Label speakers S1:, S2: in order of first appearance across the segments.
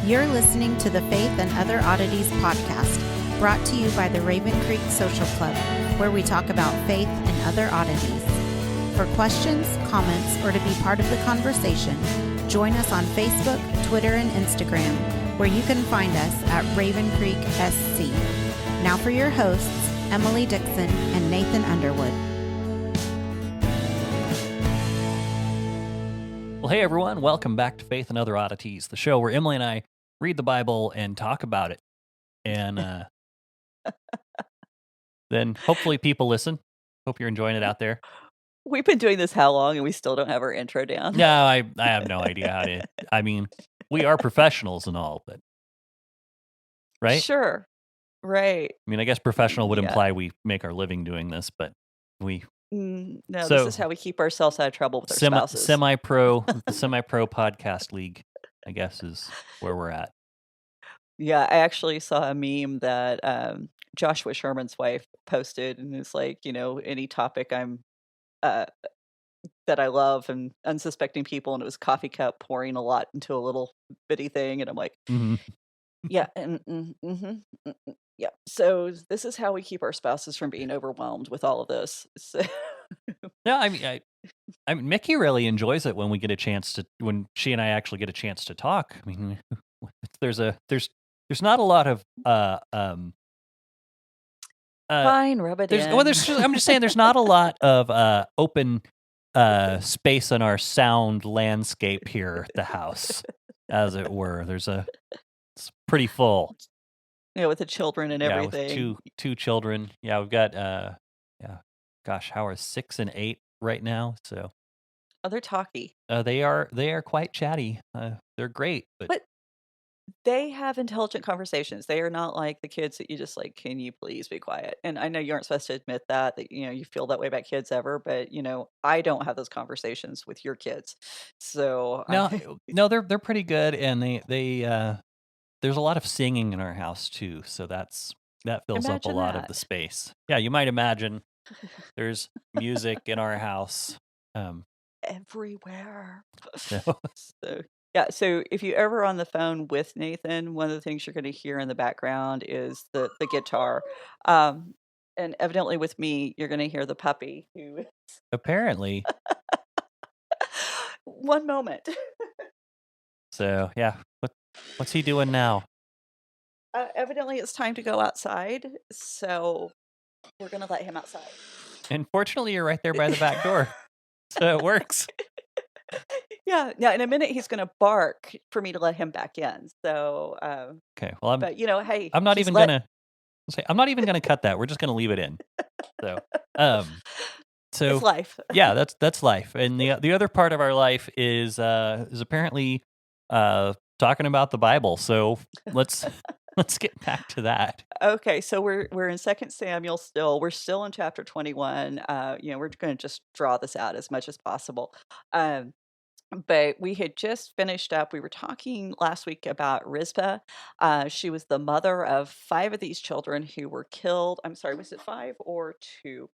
S1: You're listening to the Faith and Other Oddities podcast, brought to you by the Raven Creek Social Club, where we talk about faith and other oddities. For questions, comments, or to be part of the conversation, join us on Facebook, Twitter, and Instagram, where you can find us at Raven Creek SC. Now for your hosts, Emily Dixon and Nathan Underwood.
S2: Well, hey everyone, welcome back to Faith and Other Oddities, the show where Emily and I read the Bible and talk about it. And then hopefully people listen. Hope you're enjoying it out there.
S3: We've been doing this how long and we still don't have our intro down?
S2: No, I have no idea how to. I mean, we are professionals and all, but right?
S3: Sure. Right.
S2: I mean, I guess professional would imply we make our living doing this, but we
S3: No,
S2: So-
S3: this is how we keep ourselves out of trouble with our spouses.
S2: semi-pro podcast league, I guess, is where we're at.
S3: Yeah, I actually saw a meme that Joshua Sherman's wife posted, and it's like, any topic I'm that I love and unsuspecting people, and it was coffee cup pouring a lot into a little bitty thing, and I'm like,
S2: Mhm.
S3: yeah, yeah. So this is how we keep our spouses from being overwhelmed with all of this. So,
S2: No, I mean, Mickey really enjoys it when we get a chance to, when she and I actually get a chance to talk. I mean, there's not a lot of
S3: fine, rub it in.
S2: I'm just saying there's not a lot of open space in our sound landscape here at the house, as it were. It's pretty full.
S3: Yeah, with the children and everything.
S2: With two children. Yeah, we've got gosh, how are 6 and 8 right now? So
S3: they're talky.
S2: they are quite chatty. They're great, but
S3: They have intelligent conversations. They are not like the kids that you just like, can you please be quiet? And I know you aren't supposed to admit that you feel that way about kids ever, but I don't have those conversations with your kids. So
S2: no, they're pretty good, and they there's a lot of singing in our house too, so that fills up a lot of the space. Yeah, you might imagine there's music in our house
S3: everywhere.
S2: So.
S3: Yeah, so if you ever on the phone with Nathan, one of the things you're going to hear in the background is the guitar. And evidently with me, you're going to hear the puppy who is...
S2: Apparently.
S3: One moment.
S2: So, yeah. What's he doing now?
S3: Evidently it's time to go outside, so we're going to let him outside.
S2: And fortunately, you're right there by the back door. So it works.
S3: Yeah, in a minute he's going to bark for me to let him back in. So,
S2: okay. Well,
S3: hey,
S2: I'm not even gonna cut that. We're just gonna leave it in. So,
S3: it's life.
S2: Yeah, that's life. And the other part of our life is apparently talking about the Bible. So let's get back to that.
S3: Okay, so we're in 2 Samuel still. We're still in chapter 21. We're going to just draw this out as much as possible. But we had just finished up. We were talking last week about Rizpah. She was the mother of 5 of these children who were killed. I'm sorry, was it 5 or 2?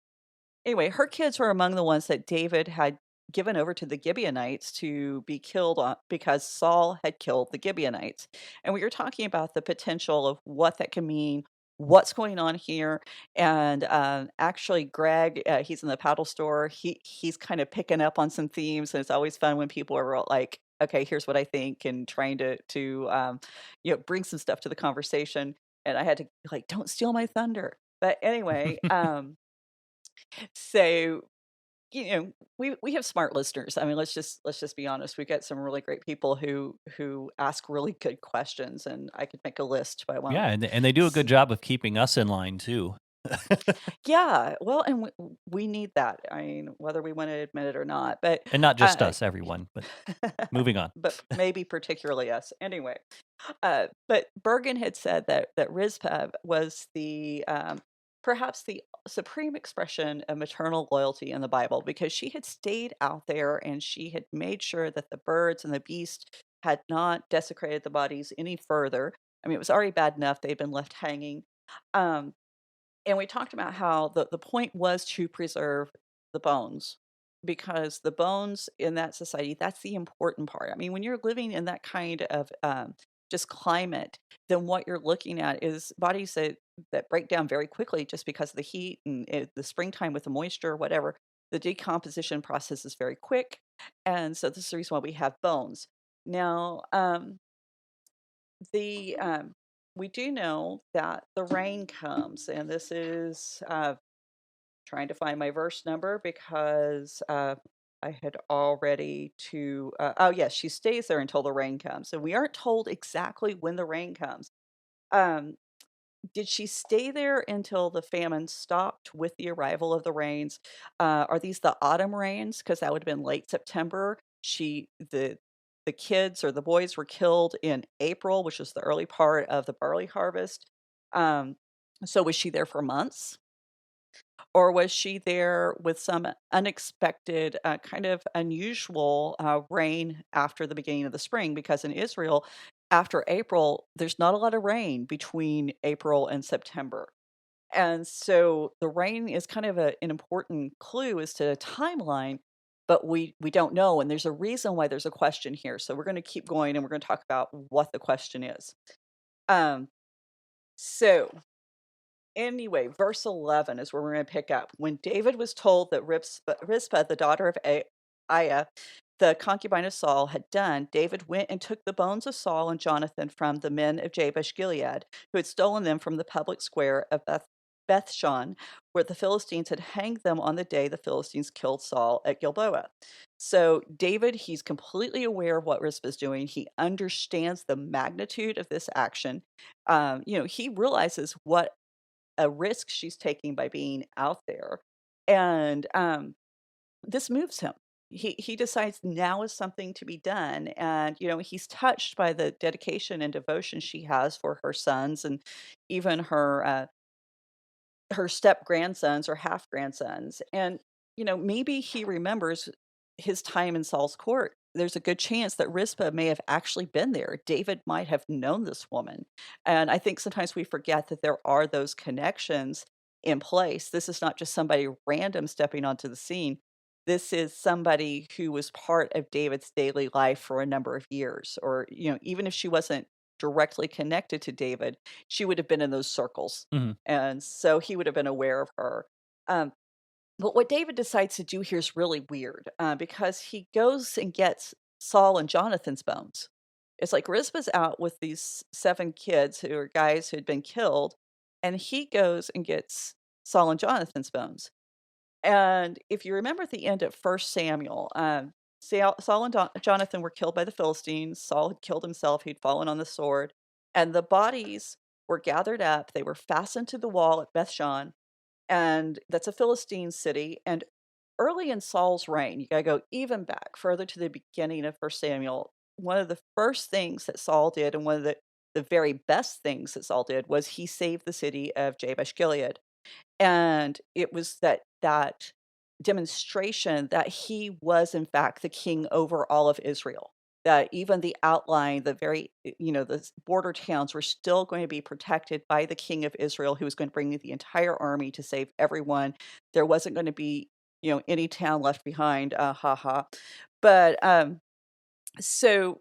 S3: Anyway, her kids were among the ones that David had given over to the Gibeonites to be killed because Saul had killed the Gibeonites. And we were talking about the potential of what that can mean, what's going on here. And actually, Greg, he's in the paddle store. He's kind of picking up on some themes, and it's always fun when people are like, okay, here's what I think, and trying to bring some stuff to the conversation. And I had to don't steal my thunder. But anyway, so we have smart listeners. I mean, let's just be honest. We've got some really great people who ask really good questions, and I could make a list by one.
S2: Yeah, and they do a good job of keeping us in line too.
S3: Yeah, well, and we need that. I mean, whether we want to admit it or not,
S2: and not just us, everyone. But moving on.
S3: But maybe particularly us. Anyway, but Bergen had said that Rizpah was perhaps the supreme expression of maternal loyalty in the Bible, because she had stayed out there and she had made sure that the birds and the beasts had not desecrated the bodies any further. I mean, it was already bad enough they'd been left hanging. And we talked about how the point was to preserve the bones, because the bones in that society, that's the important part. I mean, when you're living in that kind of just climate, then what you're looking at is bodies that break down very quickly just because of the heat and the springtime with the moisture, whatever. The decomposition process is very quick, and so this is the reason why we have bones. Now, the we do know that the rain comes, and this is trying to find my verse number because I had already to. Oh yes, she stays there until the rain comes, and we aren't told exactly when the rain comes. Um, did she stay there until the famine stopped with the arrival of the rains? Are these the autumn rains? Because that would have been late September. The kids or the boys were killed in April, which was the early part of the barley harvest. Um, so was she there for months? Or was she there with some unexpected, kind of unusual rain after the beginning of the spring? Because in Israel, after April, there's not a lot of rain between April and September. And so the rain is kind of an important clue as to a timeline, but we don't know. And there's a reason why there's a question here. So we're going to keep going and we're going to talk about what the question is. Um, so Anyway, verse 11 is where we're going to pick up. When David was told that Rizpah, the daughter of Aiah, the concubine of Saul, had done, David went and took the bones of Saul and Jonathan from the men of Jabesh Gilead, who had stolen them from the public square of Bethshan, where the Philistines had hanged them on the day the Philistines killed Saul at Gilboa. So David, he's completely aware of what Rizpah's doing. He understands the magnitude of this action. He realizes what a risk she's taking by being out there. And this moves him. He decides now is something to be done. And, he's touched by the dedication and devotion she has for her sons and even her step grandsons or half grandsons. And, maybe he remembers his time in Saul's court. There's a good chance that Rizpah may have actually been there. David might have known this woman. And I think sometimes we forget that there are those connections in place. This is not just somebody random stepping onto the scene. This is somebody who was part of David's daily life for a number of years. Or, even if she wasn't directly connected to David, she would have been in those circles.
S2: Mhm.
S3: And so he would have been aware of her. Um, but what David decides to do here is really weird because he goes and gets Saul and Jonathan's bones. It's like Rizpah's out with these 7 kids who are guys who had been killed, and he goes and gets Saul and Jonathan's bones. And if you remember at the end of First Samuel, Saul and Jonathan were killed by the Philistines. Saul had killed himself; he'd fallen on the sword, and the bodies were gathered up. They were fastened to the wall at Bethshan, and that's a Philistine city. And early in Saul's reign, you gotta go even back further to the beginning of First Samuel. One of the first things that Saul did, and one of the very best things that Saul did, was he saved the city of Jabesh Gilead. And it was that demonstration that he was in fact the king over all of Israel. That even the outlying, the very, the border towns were still going to be protected by the king of Israel, who was going to bring the entire army to save everyone. There wasn't going to be, any town left behind. Ha ha. But so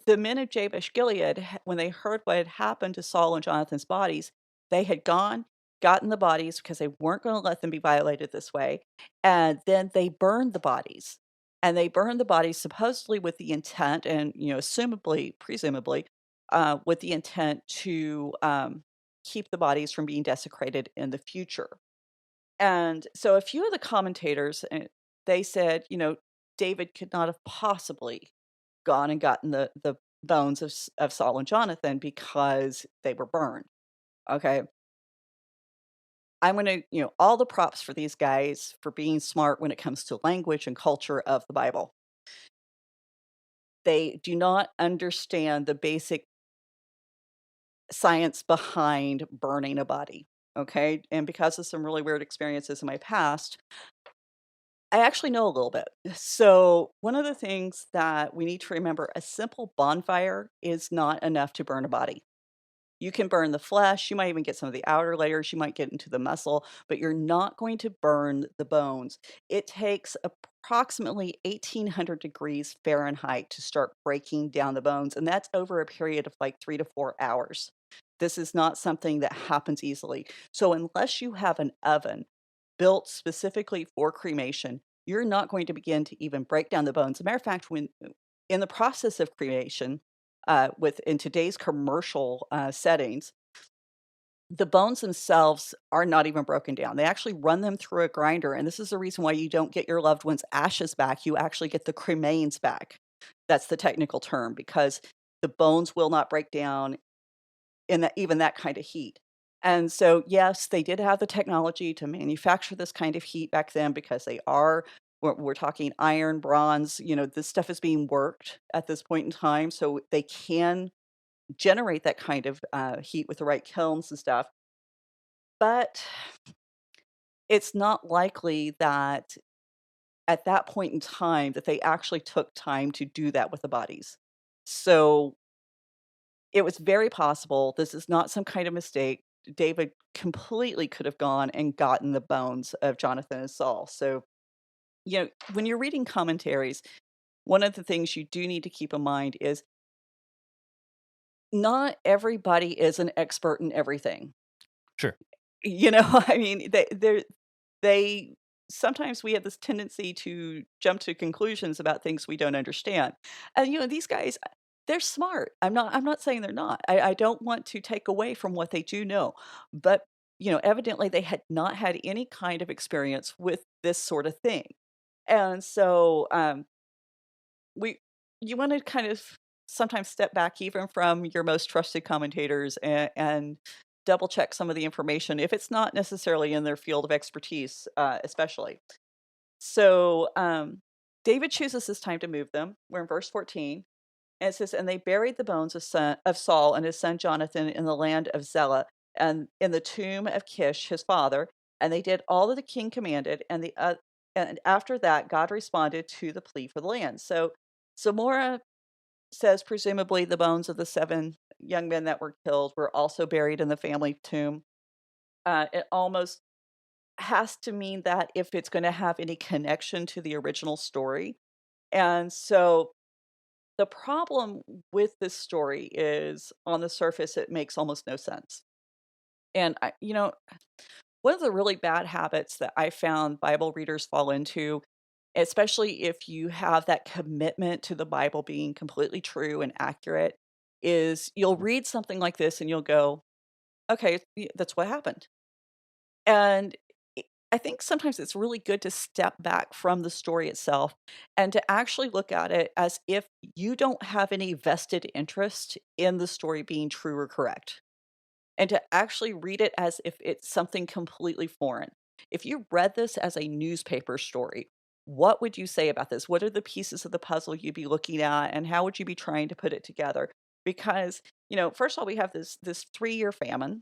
S3: the men of Jabesh Gilead, when they heard what had happened to Saul and Jonathan's bodies, they had gotten the bodies because they weren't going to let them be violated this way. And then they burned the bodies. And they burned the bodies supposedly with the intent, and presumably, with the intent to keep the bodies from being desecrated in the future. And so a few of the commentators, they said, David could not have possibly gone and gotten the bones of Saul and Jonathan because they were burned. Okay. I'm gonna, all the props for these guys for being smart when it comes to language and culture of the Bible. They do not understand the basic science behind burning a body. Okay. And because of some really weird experiences in my past, I actually know a little bit. So, one of the things that we need to remember, a simple bonfire is not enough to burn a body. You can burn the flesh, you might even get some of the outer layers, you might get into the muscle, but you're not going to burn the bones. It takes a approximately 1800 degrees Fahrenheit to start breaking down the bones, and that's over a period of like 3 to 4 hours. This is not something that happens easily. So, unless you have an oven built specifically for cremation, you're not going to begin to even break down the bones. As a matter of fact, when in the process of cremation, with in today's commercial settings, the bones themselves are not even broken down. They actually run them through a grinder, and this is the reason why you don't get your loved one's ashes back. You actually get the cremains back. That's the technical term because the bones will not break down in that even that kind of heat. And so, yes, they did have the technology to manufacture this kind of heat back then because we're talking iron, bronze, this stuff is being worked at this point in time, so they can generate that kind of heat with the right kilns and stuff. But it's not likely that at that point in time that they actually took time to do that with the bodies. So it was very possible this is not some kind of mistake. David completely could have gone and gotten the bones of Jonathan and Saul. So, when you're reading commentaries, one of the things you do need to keep in mind is not everybody is an expert in everything.
S2: Sure.
S3: I mean, they sometimes we have this tendency to jump to conclusions about things we don't understand. And these guys, they're smart. I'm not saying they're not. I don't want to take away from what they do know. But, evidently they had not had any kind of experience with this sort of thing. And so we you want to kind of sometimes step back even from your most trusted commentators and double check some of the information if it's not necessarily in their field of expertise, especially. So David chooses this time to move them. We're in verse 14. And it says, and they buried the bones of Saul and his son Jonathan in the land of Zelah and in the tomb of Kish, his father. And they did all that the king commanded. And after that, God responded to the plea for the land. So Zamora says presumably the bones of the 7 young men that were killed were also buried in the family tomb. It almost has to mean that if it's going to have any connection to the original story. And so the problem with this story is on the surface, it makes almost no sense. And one of the really bad habits that I found Bible readers fall into, especially if you have that commitment to the Bible being completely true and accurate, is you'll read something like this and you'll go, okay, that's what happened. And I think sometimes it's really good to step back from the story itself and to actually look at it as if you don't have any vested interest in the story being true or correct, and to actually read it as if it's something completely foreign. If you read this as a newspaper story, what would you say about this? What are the pieces of the puzzle you'd be looking at, and how would you be trying to put it together? Because, first of all, we have this 3-year famine,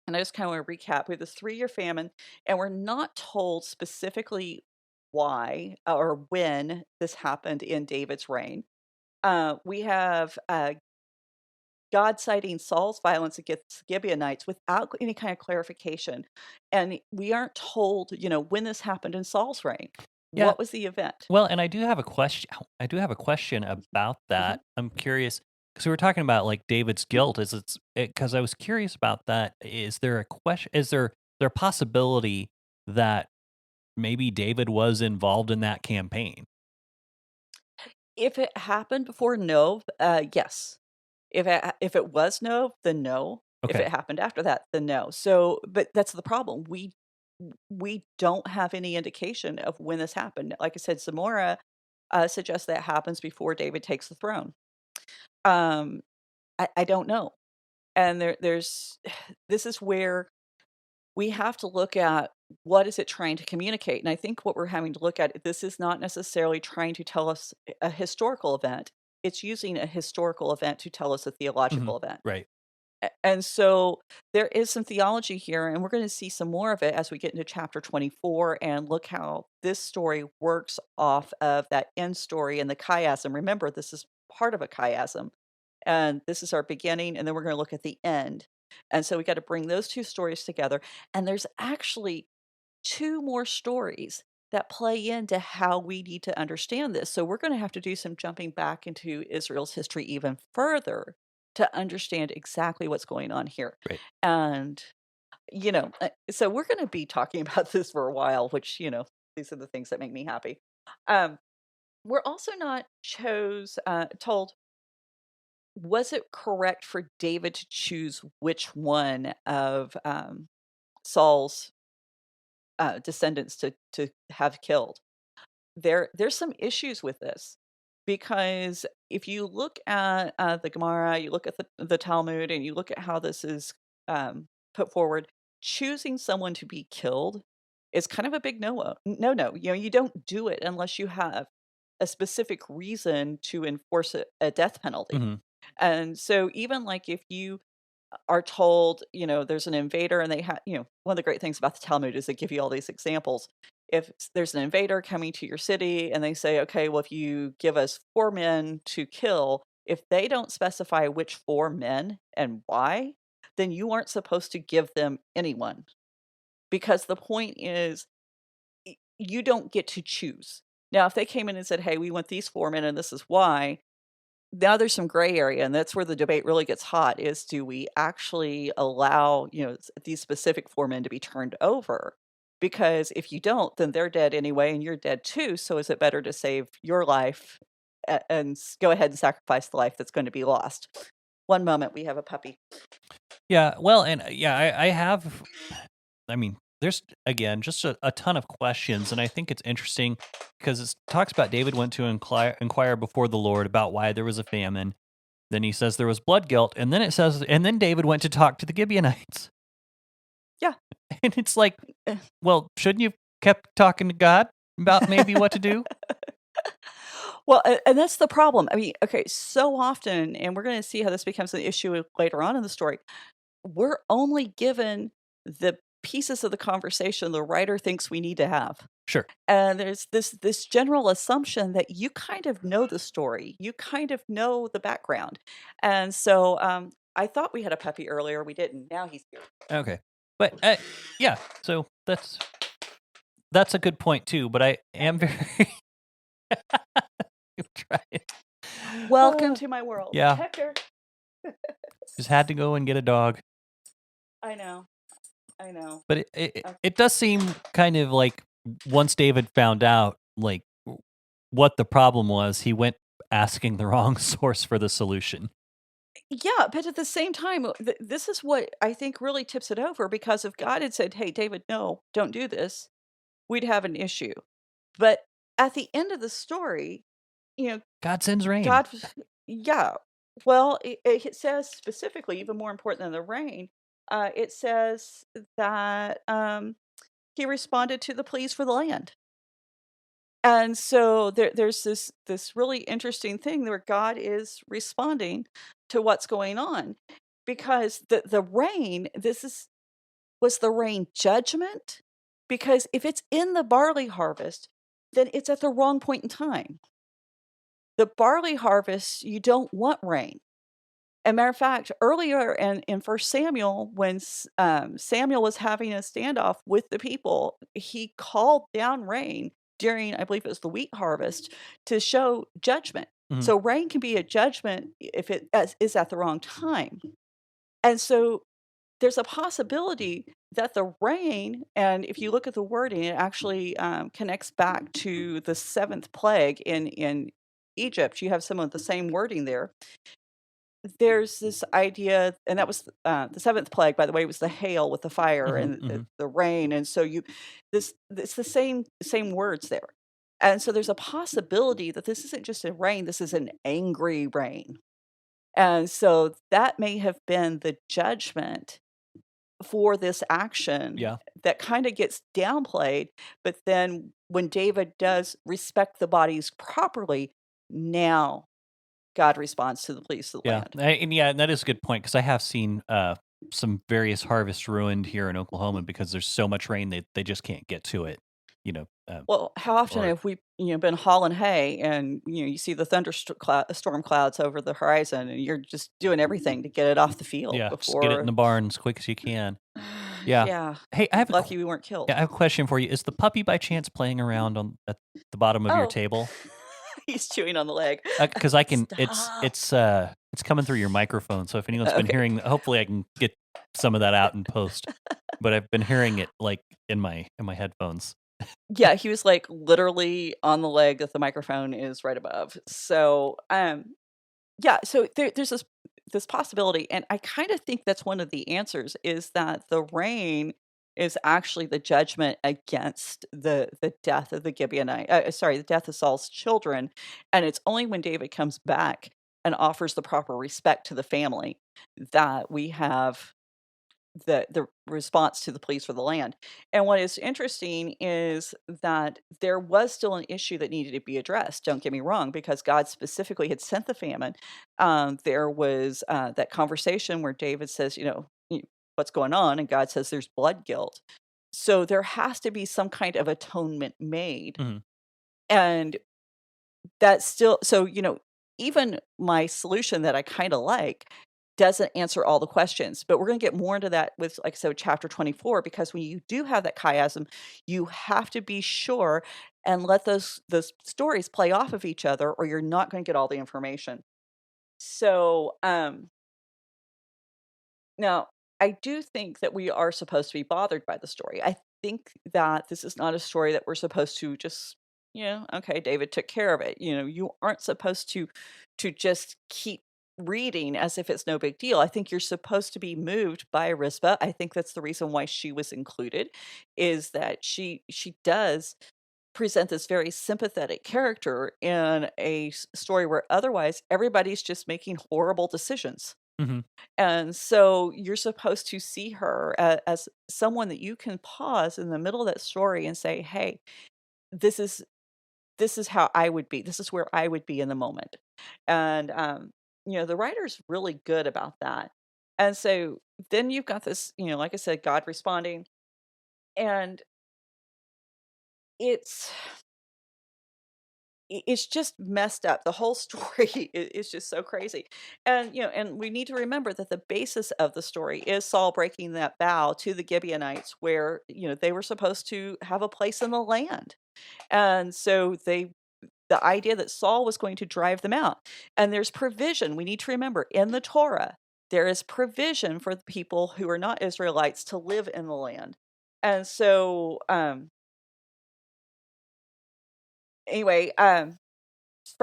S3: and I just kind of want to recap. We have this 3-year famine, and we're not told specifically why or when this happened in David's reign. We have God citing Saul's violence against Gibeonites without any kind of clarification. And we aren't told, when this happened in Saul's reign.
S2: Yeah.
S3: What was the event?
S2: Well, and I do have a question. I do have a question about
S3: Mhm.
S2: that. I'm curious because we were talking about like David's guilt. Because I was curious about that. Is there a question? Is there a possibility that maybe David was involved in that campaign?
S3: If it happened before, no. Yes. If it was no, then no. If
S2: Okay.
S3: it happened after that, then no. So, but that's the problem. We don't have any indication of when this happened. Like I said, Zamora suggests that happens before David takes the throne. Um, I don't know. And there's this is where we have to look at what is it trying to communicate. And I think what we're having to look at, this is not necessarily trying to tell us a historical event. It's using a historical event to tell us a
S2: Hmm.
S3: theological event.
S2: Right.
S3: And so there is some theology here, and we're going to see some more of it as we get into chapter 24 and look how this story works off of that end story and the chiasm. Remember, this is part of a chiasm, and this is our beginning, and then we're going to look at the end. And so we got to bring those two stories together. And there's actually 2 more stories that play into how we need to understand this. So we're going to have to do some jumping back into Israel's history even further to understand exactly what's going on here.
S2: Right.
S3: And, so we're going to be talking about this for a while, which, these are the things that make me happy. We're also not told, was it correct for David to choose which one of Saul's descendants to have killed? There's some issues with this, because if you look at the Gemara, you look at the Talmud, and you look at how this is put forward, choosing someone to be killed is kind of a big no. You don't do it unless you have a specific reason to enforce a death penalty.
S2: Hmm.
S3: And so even like if you are told, there's an invader, and they have, one of the great things about the Talmud is they give you all these examples. If there's an invader coming to your city and they say, okay, well, if you give us 4 men to kill, if they don't specify which 4 men and why, then you aren't supposed to give them anyone. Because the point is, you don't get to choose. Now, if they came in and said, hey, we want these 4 men and this is why, now there's some gray area, and that's where the debate really gets hot, is do we actually allow, these specific 4 men to be turned over? Because if you don't, then they're dead anyway, and you're dead too, so is it better to save your life and go ahead and sacrifice the life that's going to be lost? One moment, we have a puppy.
S2: Yeah, well, and I mean, there's again just a ton of questions, and I think it's interesting because it talks about David went to inquire before the Lord about why there was a famine. Then he says there was blood guilt, and then it says, and then David went to talk to the Gibeonites.
S3: Yeah.
S2: And it's like, well, shouldn't you have kept talking to God about maybe what to do?
S3: Well, and that's the problem. I mean, okay, so often, and we're going to see how this becomes an issue later on in the story, we're only given the pieces of the conversation the writer thinks we need to have.
S2: Sure.
S3: And there's this general assumption that you kind of know the story, you kind of know the background. And so I thought we had a puppy earlier. We didn't. Now he's here.
S2: Okay. But yeah, so that's a good point too, but I am very trying.
S3: Welcome to my world.
S2: Yeah.
S3: Hector.
S2: Just had to go and get a dog.
S3: I know.
S2: But it does seem kind of like once David found out like what the problem was, he went asking the wrong source for the solution.
S3: Yeah, but at the same time, this is what I think really tips it over, because if God had said, hey, David, no, don't do this, we'd have an issue. But at the end of the story,
S2: God sends rain.
S3: Yeah. Well, it says specifically, even more important than the rain, it says that he responded to the pleas for the land. And so there's this really interesting thing where God is responding to what's going on, because the rain, was the rain judgment? Because if it's in the barley harvest, then it's at the wrong point in time. The barley harvest, you don't want rain. As a matter of fact, earlier in 1 Samuel, when Samuel was having a standoff with the people, he called down rain during, I believe it was the wheat harvest, to show judgment.
S2: Mhm.
S3: So rain can be a judgment if it is at the wrong time. And so there's a possibility that the rain, and if you look at the wording, it actually connects back to the 7th plague in Egypt. You have some of the same wording there. There's this idea, and that was the 7th plague, by the way, was the hail with the fire and the rain. And so it's the same words there. And so there's a possibility that this isn't just a rain, this is an angry rain. And so that may have been the judgment for this action.
S2: Yeah.
S3: That kind of gets downplayed. But then when David does respect the bodies properly, now God responds to the pleas of the land.
S2: And that is a good point, because I have seen some various harvests ruined here in Oklahoma because there's so much rain they just can't get to it.
S3: Well, how often have we been hauling hay, and you see the thunderstorm clouds over the horizon, and you're just doing everything to get it off the field
S2: just
S3: before.
S2: get it in the barn as quick as you can. Yeah.
S3: Yeah.
S2: Hey, I have
S3: Lucky we weren't killed.
S2: I have a question for you. Is the puppy by chance playing around at the bottom of your
S3: Oh,
S2: table?
S3: he's chewing on the leg.
S2: Because I can.
S3: Stop.
S2: It's coming through your microphone. So if anyone's been
S3: Okay.
S2: hearing, hopefully I can get some of that out in post. But I've been hearing it like in my headphones.
S3: Yeah, he was like literally on the leg that the microphone is right above. So, yeah, so there's this possibility, and I kind of think that's one of the answers is that the rain is actually the judgment against the death of the Gibeonite. Sorry, the death of Saul's children, and it's only when David comes back and offers the proper respect to the family that we have the response to the pleas for the land. And what is interesting is that there was still an issue that needed to be addressed. Don't get me wrong, because God specifically had sent the famine. There was that conversation where David says, what's going on? And God says there's blood guilt. So there has to be some kind of atonement made.
S2: Mm-hmm.
S3: And that's still, so, even my solution that I kind of like doesn't answer all the questions, but we're going to get more into that with, like I said, chapter 24, because when you do have that chiasm, you have to be sure and let those stories play off of each other, or you're not going to get all the information. So, now I do think that we are supposed to be bothered by the story. I think that this is not a story that we're supposed to just, okay, David took care of it. You aren't supposed to just keep reading as if it's no big deal. I think you're supposed to be moved by Rizpah. I think that's the reason why she was included, is that she does present this very sympathetic character in a story where otherwise everybody's just making horrible decisions.
S2: Mm-hmm.
S3: And so you're supposed to see her as someone that you can pause in the middle of that story and say, "Hey, this is how I would be. This is where I would be in the moment." And the writer's really good about that. And so then you've got this, like I said, God responding, and it's it's just messed up. The whole story is just so crazy. And, and we need to remember that the basis of the story is Saul breaking that vow to the Gibeonites where, they were supposed to have a place in the land. And so the idea that Saul was going to drive them out. And there's provision. We need to remember in the Torah, there is provision for the people who are not Israelites to live in the land. And so, anyway, 1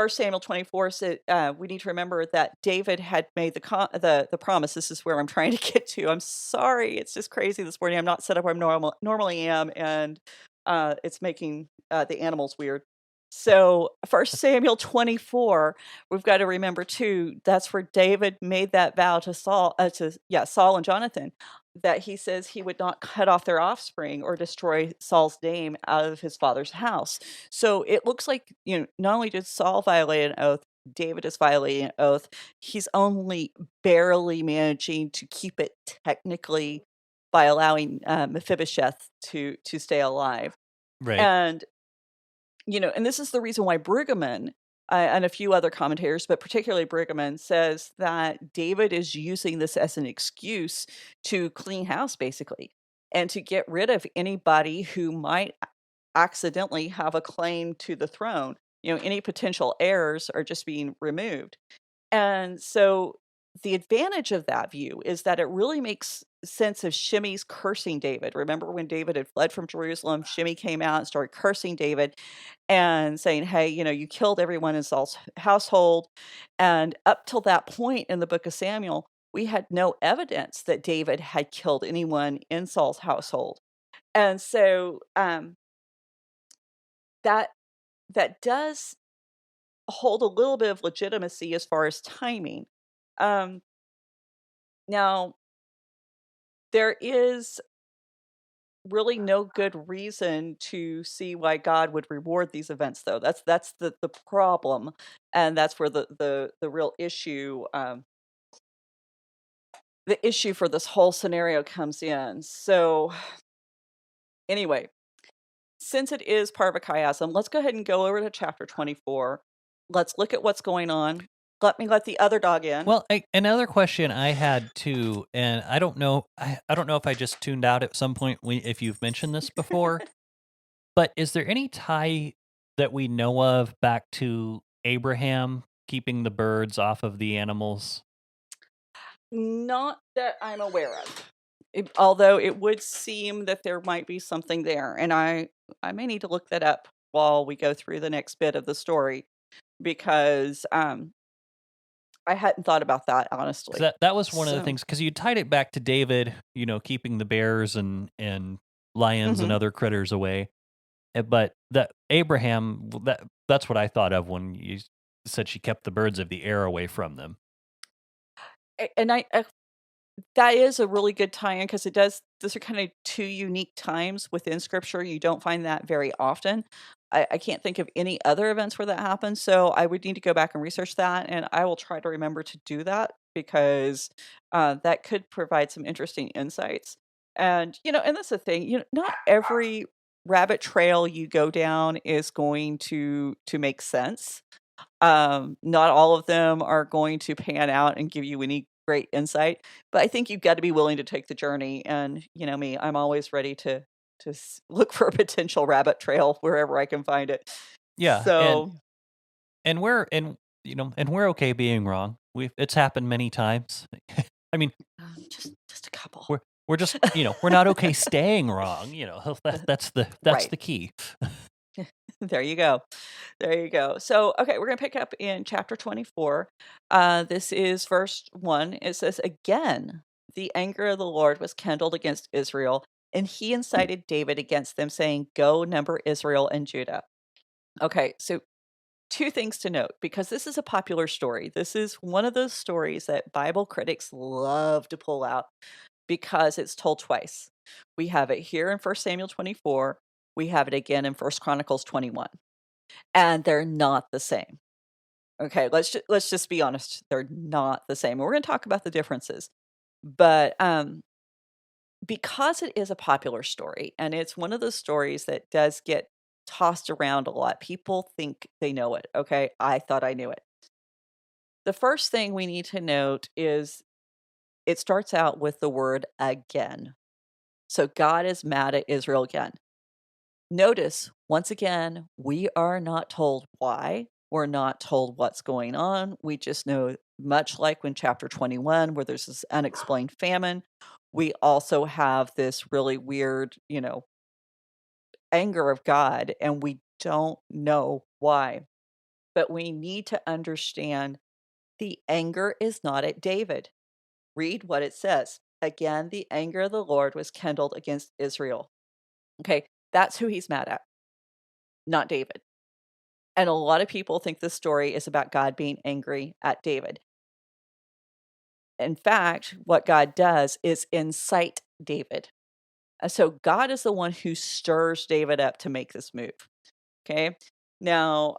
S3: Samuel 24 said, we need to remember that David had made the promise. This is where I'm trying to get to. I'm sorry, it's just crazy this morning. I'm not set up where I normally am, and it's making the animals weird. So 1 Samuel 24, we've got to remember too. That's where David made that vow to Saul, Saul and Jonathan, that he says he would not cut off their offspring or destroy Saul's name out of his father's house. So it looks like, not only did Saul violate an oath, David is violating an oath. He's only barely managing to keep it technically by allowing Mephibosheth to stay alive.
S2: Right.
S3: And, and this is the reason why Brueggemann and a few other commentators, but particularly Brueggemann, says that David is using this as an excuse to clean house, basically, and to get rid of anybody who might accidentally have a claim to the throne. Any potential heirs are just being removed. And so the advantage of that view is that it really makes sense of Shimei's cursing David. Remember when David had fled from Jerusalem, Shimei came out and started cursing David and saying, "Hey, you killed everyone in Saul's household." And up till that point in the book of Samuel, we had no evidence that David had killed anyone in Saul's household. And so that does hold a little bit of legitimacy as far as timing. Now, there is really no good reason to see why God would reward these events, though. That's the problem, and that's where the real issue, the issue for this whole scenario comes in. So, anyway, since it is part of a chiasm, let's go ahead and go over to chapter 24. Let's look at what's going on. Let me let the other dog in.
S2: Well, another question I had too, and I don't know, I don't know if I just tuned out at some point if you've mentioned this before, but is there any tie that we know of back to Abraham keeping the birds off of the animals?
S3: Not that I'm aware of. Although it would seem that there might be something there, and I may need to look that up while we go through the next bit of the story because I hadn't thought about that
S2: Because
S3: honestly.
S2: that was one of the
S3: So,
S2: things, because you tied it back to David, keeping the bears and lions and
S3: mhm.
S2: other critters away. But that Abraham, that's what I thought of when you said she kept the birds of the air away from them.
S3: And that is a really good tie-in because it does those are kinda 2 unique times within scripture, you don't find that very often. I can't think of any other events where that happens, so I would need to go back and research that, and I will try to remember to do that because, that could provide some interesting insights. And that's the thing, not every rabbit trail you go down is going to make sense. Not all of them are going to pan out and give you any great insight, but I think you've got to be willing to take the journey. And me, I'm always ready to look for a potential rabbit trail wherever I can find it.
S2: Yeah, and
S3: So,
S2: and we're and we're okay being wrong. It's happened many times. I mean,
S3: just a couple.
S2: we're just we're not okay staying wrong. That's
S3: Right.
S2: the key.
S3: There you go. There you go. So, okay, we're going to pick up in chapter 24. This is verse 1. It says, "Again, the anger of the Lord was kindled against Israel, and he incited David against them, saying, 'Go number Israel and Judah.'" Okay, so two things to note because this is a popular story. This is one of those stories that Bible critics love to pull out because it's told twice. We have it here in 1 Samuel 24, we have it again in 1 Chronicles 21, and they're not the same. Okay, let's just be honest, they're not the same. We're gonna talk about the differences. But, because it is a popular story, and it's one of those stories that does get tossed around a lot, people think they know it, okay? I thought I knew it. The first thing we need to note is it starts out with the word "again." So God is mad at Israel again. Notice, once again, we are not told why. We're not told what's going on. We just know, much like when chapter 21, where there's this unexplained famine, we also have this really weird, anger of God, and we don't know why. But we need to understand the anger is not at David. Read what it says. Again, the anger of the Lord was kindled against Israel. Okay, that's who he's mad at, not David. And a lot of people think this story is about God being angry at David. In fact, what God does is incite David. And so God is the one who stirs David up to make this move. Okay. Now,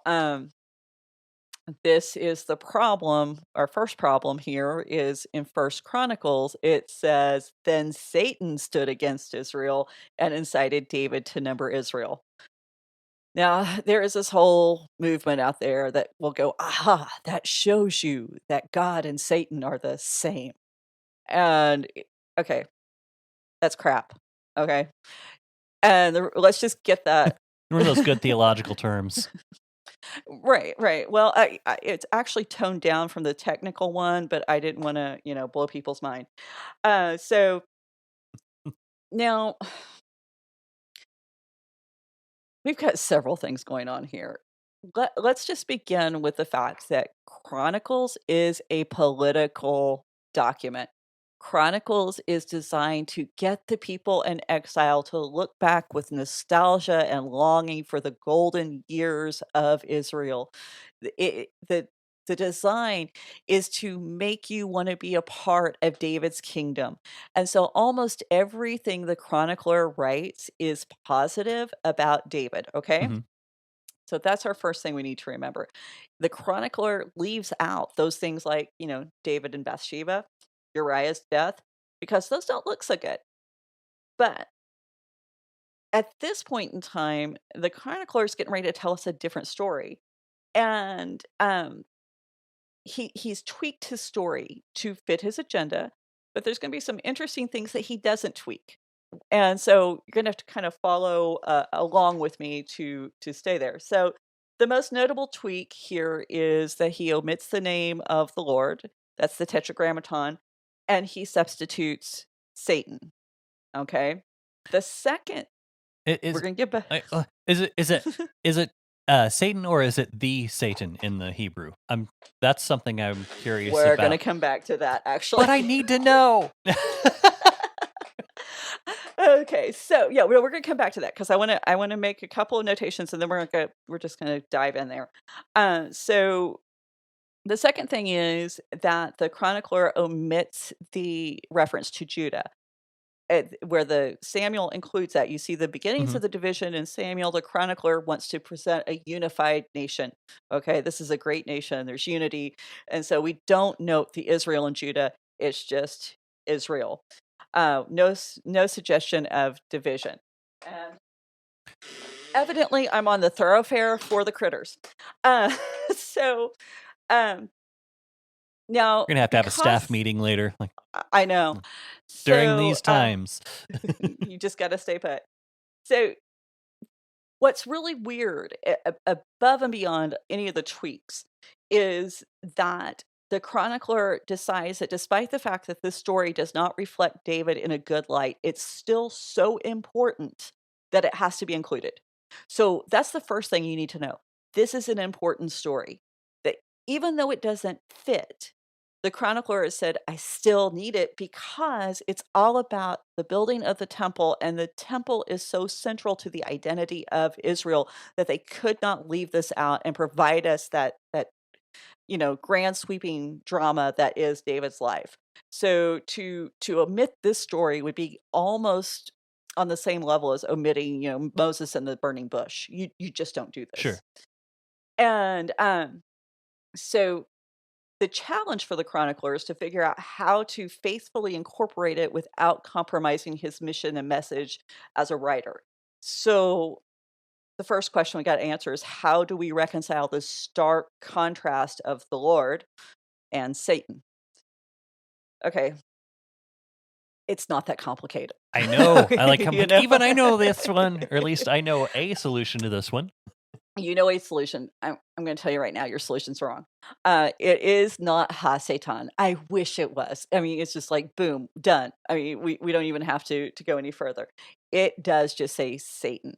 S3: this is the problem. Our first problem here is in First Chronicles. It says, "Then Satan stood against Israel and incited David to number Israel." Now, there is this whole movement out there that will go, "Aha, that shows you that God and Satan are the same." And okay, that's crap. Okay. And let's just get that.
S2: One of those good theological terms.
S3: Right, right. Well, it's actually toned down from the technical one, but I didn't want to, blow people's mind. So now we've got several things going on here. Let's just begin with the fact that Chronicles is a political document. Chronicles is designed to get the people in exile to look back with nostalgia and longing for the golden years of Israel. The design is to make you want to be a part of David's kingdom. And so almost everything the chronicler writes is positive about David, okay?
S2: Mhm.
S3: So that's our first thing we need to remember. The chronicler leaves out those things like, David and Bathsheba, Uriah's death, because those don't look so good. But at this point in time, the chronicler is getting ready to tell us a different story. And he's tweaked his story to fit his agenda, but there's going to be some interesting things that he doesn't tweak. And so you're going to have to kind of follow along with me to stay there. So the most notable tweak here is that he omits the name of the Lord. That's the Tetragrammaton, and he substitutes Satan. Okay. The second, we're going to get back.
S2: Is it Satan, or is it the Satan in the Hebrew? That's something I'm curious
S3: We're
S2: about.
S3: going to come back to that, actually.
S2: But I need to know.
S3: Okay, so yeah, we're going to come back to that because I want to make a couple of notations, and then we're just going to dive in there. So the second thing is that the chronicler omits the reference to Judah, where the Samuel includes that. You see the beginnings of the division in Samuel. The chronicler wants to present a unified nation. Okay, this is a great nation. There's unity, and so we don't note the Israel and Judah. It's just Israel. No suggestion of division. And evidently, I'm on the thoroughfare for the critters. So now
S2: We're gonna have a staff meeting later. Like,
S3: I know.
S2: During these times,
S3: you just got to stay put. So what's really weird, above and beyond any of the tweaks, is that the chronicler decides that despite the fact that this story does not reflect David in a good light, it's still so important that it has to be included. So that's the first thing you need to know. This is an important story that even though it doesn't fit, the chronicler has said, I still need it because it's all about the building of the temple, and the temple is so central to the identity of Israel that they could not leave this out and provide us that grand sweeping drama that is David's life. So to omit this story would be almost on the same level as omitting, Moses and the burning bush. You just don't do this.
S2: Sure.
S3: And so the challenge for the chronicler is to figure out how to faithfully incorporate it without compromising his mission and message as a writer. So the first question we got to answer is, how do we reconcile the stark contrast of the Lord and Satan? Okay. It's not that complicated.
S2: I know. I like even I know this one, or at least I know a solution to this one.
S3: You know a solution. I'm going to tell you right now, your solution's wrong. It is not Ha-Satan. I wish it was. I mean, it's just like, boom, done. I mean, we don't even have to go any further. It does just say Satan.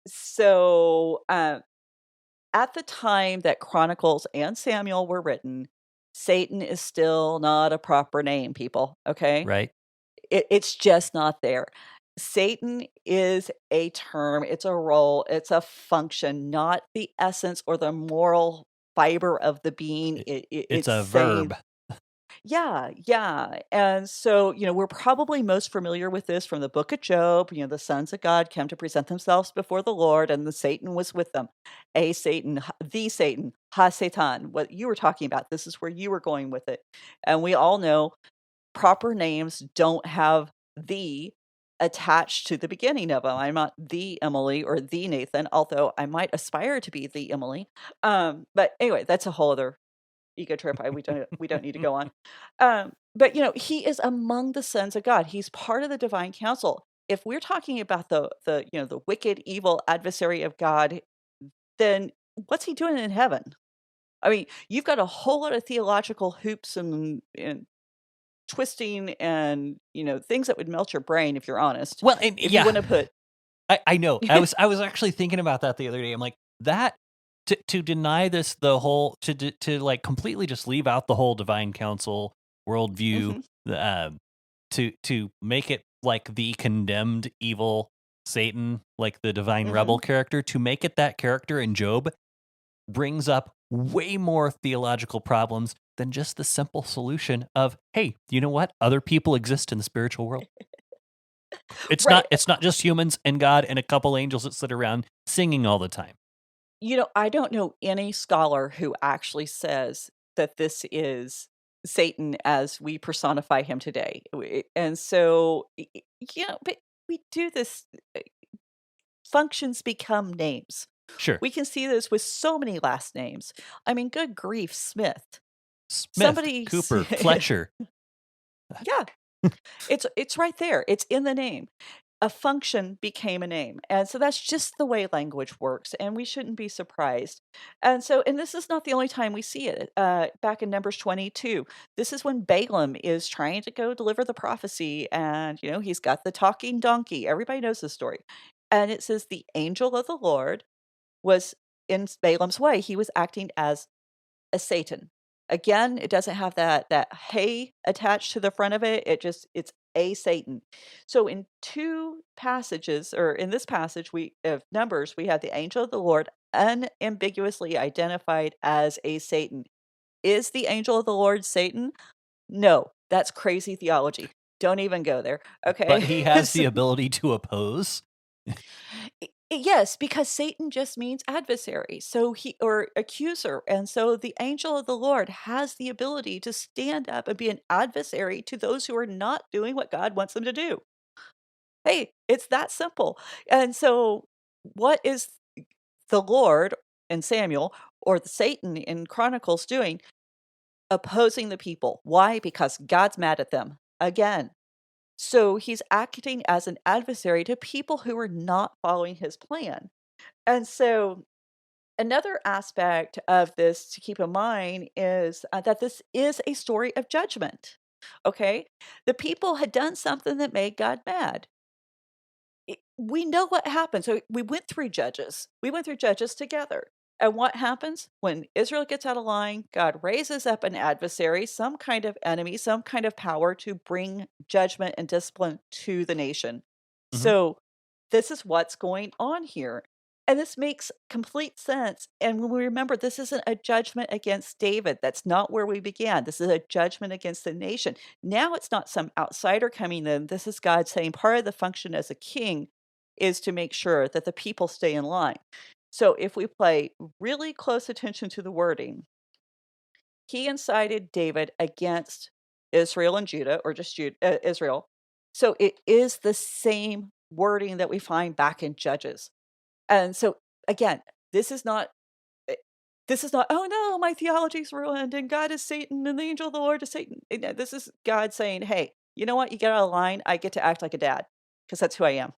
S3: So at the time that Chronicles and Samuel were written, Satan is still not a proper name, people. Okay?
S2: Right.
S3: It's just not there. Satan is a term, it's a role, it's a function, not the essence or the moral fiber of the being.
S2: It's a verb.
S3: Yeah. And so, we're probably most familiar with this from the book of Job. The sons of God came to present themselves before the Lord, and the Satan was with them. The Satan, Ha-Satan, what you were talking about. This is where you were going with it. And we all know proper names don't have the attached to the beginning of them. I'm not the Emily or the Nathan, although I might aspire to be the Emily. But anyway, that's a whole other ego trip we don't need to go on. But he is among the sons of God. He's part of the divine council. If we're talking about the wicked, evil adversary of God, then what's he doing in heaven? I mean, you've got a whole lot of theological hoops and twisting and things that would melt your brain if you're honest.
S2: Well, and
S3: if you want to put,
S2: I know. I was actually thinking about that the other day. I'm like, that to deny this, the whole to like completely just leave out the whole divine council worldview, to make it like the condemned evil Satan, like the divine rebel character, to make it that character in Job brings up way more theological problems than just the simple solution of, hey, you know what? Other people exist in the spiritual world. It's
S3: right.
S2: It's not just humans and God and a couple angels that sit around singing all the time.
S3: I don't know any scholar who actually says that this is Satan as we personify him today. And so, but we do this. Functions become names.
S2: Sure.
S3: We can see this with so many last names. I mean, good grief, Smith.
S2: Smith, Cooper, Fletcher.
S3: Yeah, it's right there. It's in the name. A function became a name. And so that's just the way language works, and we shouldn't be surprised. And this is not the only time we see it. Back in Numbers 22, this is when Balaam is trying to go deliver the prophecy, and he's got the talking donkey. Everybody knows this story. And it says the angel of the Lord was in Balaam's way. He was acting as a Satan. Again, it doesn't have that hey attached to the front of it. It's a Satan. So in two passages, or in this passage of Numbers, we have the angel of the Lord unambiguously identified as a Satan. Is the angel of the Lord Satan? No, that's crazy theology. Don't even go there. Okay.
S2: But he has the ability to oppose.
S3: Yes, because Satan just means adversary, or accuser. And so the angel of the Lord has the ability to stand up and be an adversary to those who are not doing what God wants them to do. Hey, it's that simple. And so what is the Lord in Samuel, or the Satan in Chronicles, doing? Opposing the people. Why? Because God's mad at them again. So he's acting as an adversary to people who are not following his plan. And so another aspect of this to keep in mind is that this is a story of judgment. Okay? The people had done something that made God mad. We know what happened. So we went through Judges. We went through Judges together. And what happens when Israel gets out of line? God raises up an adversary, some kind of enemy, some kind of power to bring judgment and discipline to the nation.
S2: Mhm.
S3: So this is what's going on here. And this makes complete sense. And when we remember, this isn't a judgment against David. That's not where we began. This is a judgment against the nation. Now it's not some outsider coming in. This is God saying part of the function as a king is to make sure that the people stay in line. So if we pay really close attention to the wording, he incited David against Israel and Judah, or just Israel. So it is the same wording that we find back in Judges. And so again, this is not, oh no, my theology's ruined and God is Satan and the angel of the Lord is Satan. This is God saying, hey, you know what? You get out of line. I get to act like a dad because that's who I am.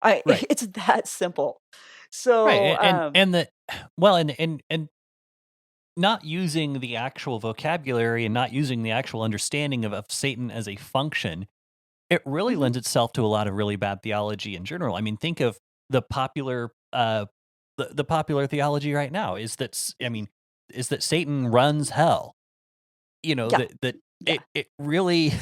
S2: Right.
S3: It's that simple. So,
S2: Right. And not using the actual vocabulary and not using the actual understanding of Satan as a function, it really
S3: Mhm.
S2: lends itself to a lot of really bad theology in general. I mean, think of the popular the popular theology right now is that Satan runs hell.
S3: Yeah. Yeah.
S2: It really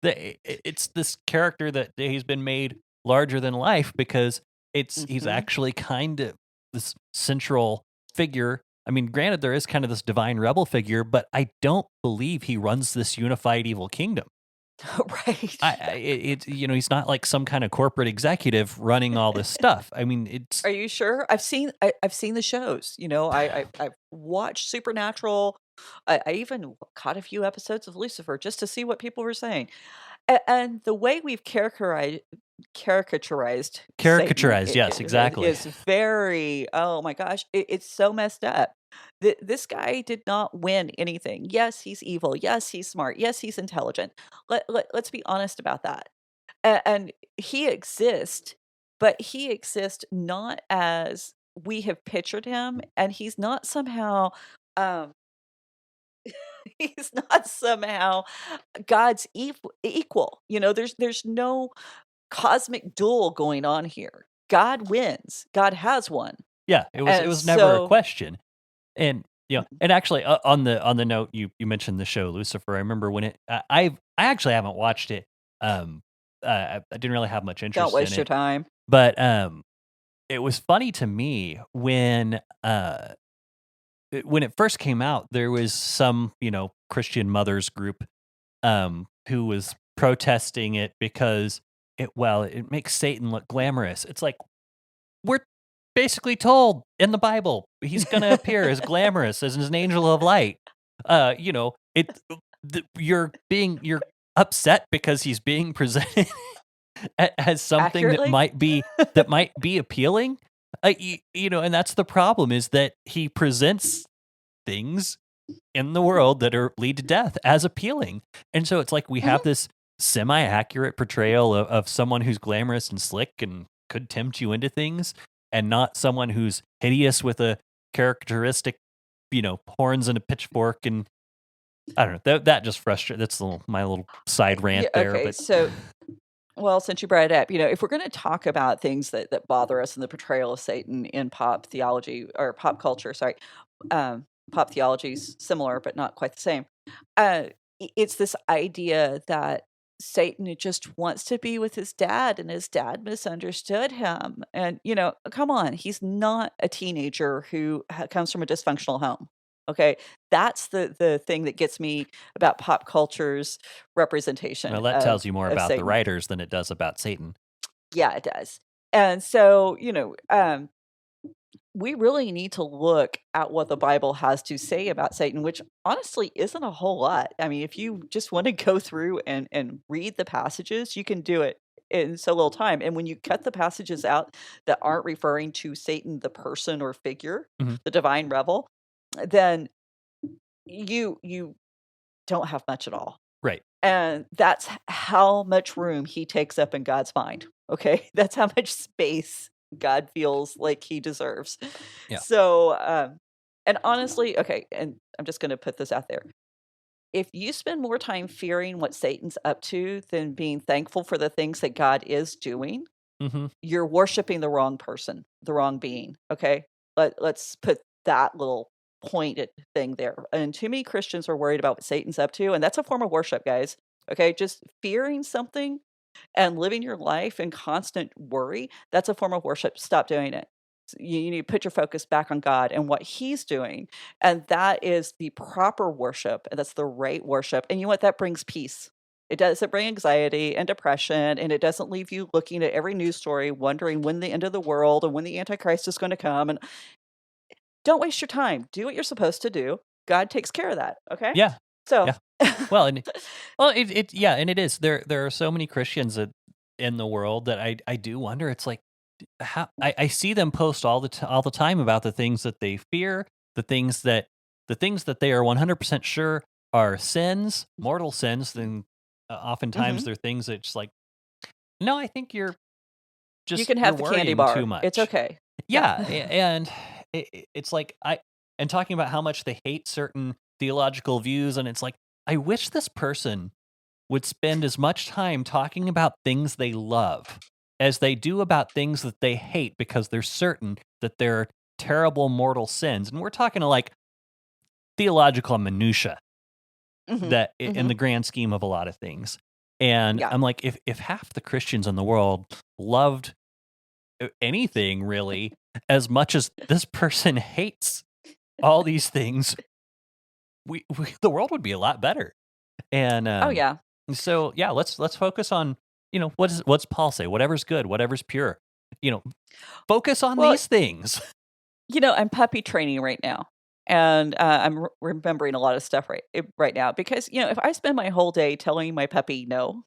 S2: it's this character that he's been made larger than life because he's
S3: Mhm.
S2: actually kind of this central figure. I mean, granted, there is kind of this divine rebel figure, but I don't believe he runs this unified evil kingdom.
S3: Right.
S2: He's not like some kind of corporate executive running all this stuff. I mean, it's
S3: Are you sure? I've seen the shows. I've watched Supernatural. I even caught a few episodes of Lucifer just to see what people were saying. And the way we've caricaturized Satan
S2: yes, exactly.
S3: is very, oh my gosh, it's so messed up. This guy did not win anything. Yes, he's evil. Yes, he's smart. Yes, he's intelligent. Let's be honest about that. And he exists, but he exists not as we have pictured him, and he's not somehow um he's not somehow God's equal. There's no cosmic duel going on here. God wins. God has won.
S2: Yeah, it
S3: And
S2: was never a
S3: so
S2: question. And and actually on the note you mentioned the show Lucifer. I remember when I actually haven't watched it. I didn't really have much interest
S3: don't waste
S2: in
S3: your
S2: it.
S3: time.
S2: But it was funny to me when it first came out, there was some, Christian mothers group who was protesting it because it makes Satan look glamorous. It's like we're basically told in the Bible he's going to appear as glamorous as an angel of light. You're upset because he's being presented as something
S3: Accurately?
S2: that might be appealing. And that's the problem, is that he presents things in the world that lead to death as appealing. And so it's like we have this semi-accurate portrayal of someone who's glamorous and slick and could tempt you into things, and not someone who's hideous with a characteristic, horns and a pitchfork. And I don't know, that just frustrates. That's my little side rant there.
S3: Okay,
S2: But
S3: so, well, since you brought it up, if we're going to talk about things that bother us in the portrayal of Satan in pop theology or pop culture, sorry, pop theology is similar but not quite the same. It's this idea that Satan just wants to be with his dad, and his dad misunderstood him. And come on, he's not a teenager who comes from a dysfunctional home. Okay, that's the thing that gets me about pop culture's representation
S2: well, that tells you more
S3: of
S2: about the
S3: Satan.
S2: writers than it does about Satan.
S3: Yeah, it does. And so, we really need to look at what the Bible has to say about Satan, which honestly isn't a whole lot. I mean, if you just want to go through and read the passages, you can do it in so little time. And when you cut the passages out that aren't referring to Satan, the person or figure,
S2: Mhm.
S3: the divine rebel, then you don't have much at all.
S2: Right.
S3: And that's how much room he takes up in God's mind. Okay. That's how much space God feels like he deserves.
S2: Yeah.
S3: So, and honestly, okay, and I'm just going to put this out there. If you spend more time fearing what Satan's up to than being thankful for the things that God is doing,
S2: Mm-hmm.
S3: you're worshiping the wrong person, the wrong being. Okay. Let's put that little pointed thing there. And too many Christians are worried about what Satan's up to. And that's a form of worship, guys. Okay. Just fearing something and living your life in constant worry, that's a form of worship. Stop doing it. You need to put your focus back on God and what he's doing. And that is the proper worship. And that's the right worship. And you know what? That brings peace. It doesn't bring anxiety and depression, and it doesn't leave you looking at every news story, wondering when the end of the world and when the Antichrist is going to come. And don't waste your time. Do what you're supposed to do. God takes care of that. Okay.
S2: Yeah.
S3: So,
S2: Yeah. Well, and it is. There are so many Christians in the world that I do wonder. It's like, how I see them post all the time about the things that they fear, the things that they are 100% sure are sins, mortal sins. Then oftentimes
S3: Mhm.
S2: they're things that just like, no, I think
S3: you
S2: you're
S3: can have the candy
S2: worrying
S3: bar.
S2: too much.
S3: It's okay.
S2: Yeah, and it's like and talking about how much they hate certain theological views, and it's like, I wish this person would spend as much time talking about things they love as they do about things that they hate, because they're certain that they're terrible mortal sins. And we're talking like theological minutia
S3: Mhm.
S2: that in
S3: Mhm.
S2: the grand scheme of a lot of things. And
S3: Yeah.
S2: I'm like, if half the Christians in the world loved anything really as much as this person hates all these things, we the world would be a lot better. And
S3: Oh, yeah.
S2: so yeah, let's focus on, what's Paul say? Whatever's good, whatever's pure. Focus on
S3: Well,
S2: these things.
S3: I'm puppy training right now, and I'm remembering a lot of stuff right now because if I spend my whole day telling my puppy no,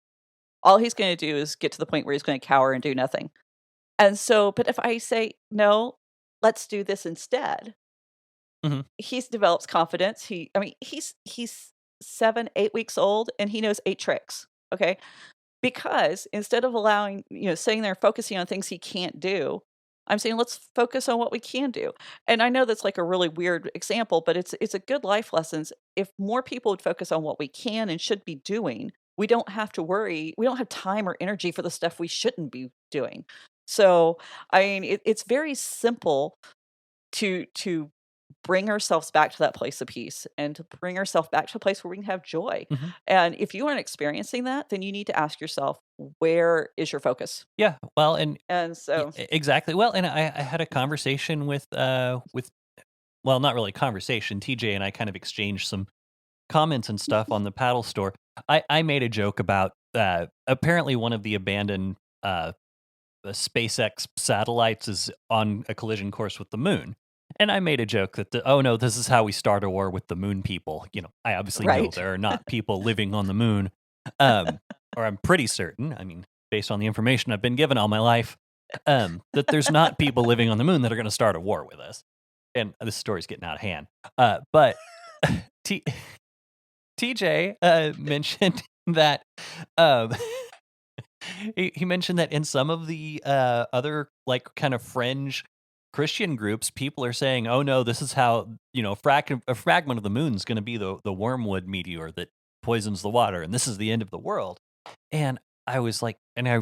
S3: all he's going to do is get to the point where he's going to cower and do nothing. And so, but if I say no, let's do this instead,
S2: Mhm.
S3: he develops confidence. He's 7, 8 weeks old, and he knows 8 tricks. Okay, because instead of allowing, sitting there focusing on things he can't do, I'm saying let's focus on what we can do. And I know that's like a really weird example, but it's a good life lessons. If more people would focus on what we can and should be doing, we don't have to worry. We don't have time or energy for the stuff we shouldn't be doing. So, I mean, it's very simple to bring ourselves back to that place of peace and to bring ourselves back to a place where we can have joy.
S2: Mhm.
S3: And if you aren't experiencing that, then you need to ask yourself, where is your focus?
S2: Yeah, well, and
S3: And so,
S2: exactly. Well, and I had a conversation with well, not really a conversation. TJ and I kind of exchanged some comments and stuff on the paddle store. I made a joke about apparently one of the abandoned SpaceX satellites is on a collision course with the moon. And I made a joke that, oh no, this is how we start a war with the moon people. I obviously know
S3: right.
S2: there are not people living on the moon, or I'm pretty certain. I mean, based on the information I've been given all my life. that there's not people living on the moon that are going to start a war with us. And this story's getting out of hand. But TJ mentioned that um, he mentioned that in some of the other like kind of fringe Christian groups, people are saying, "Oh no, this is how a fragment of the moon is going to be the wormwood meteor that poisons the water, and this is the end of the world." And I was like, and I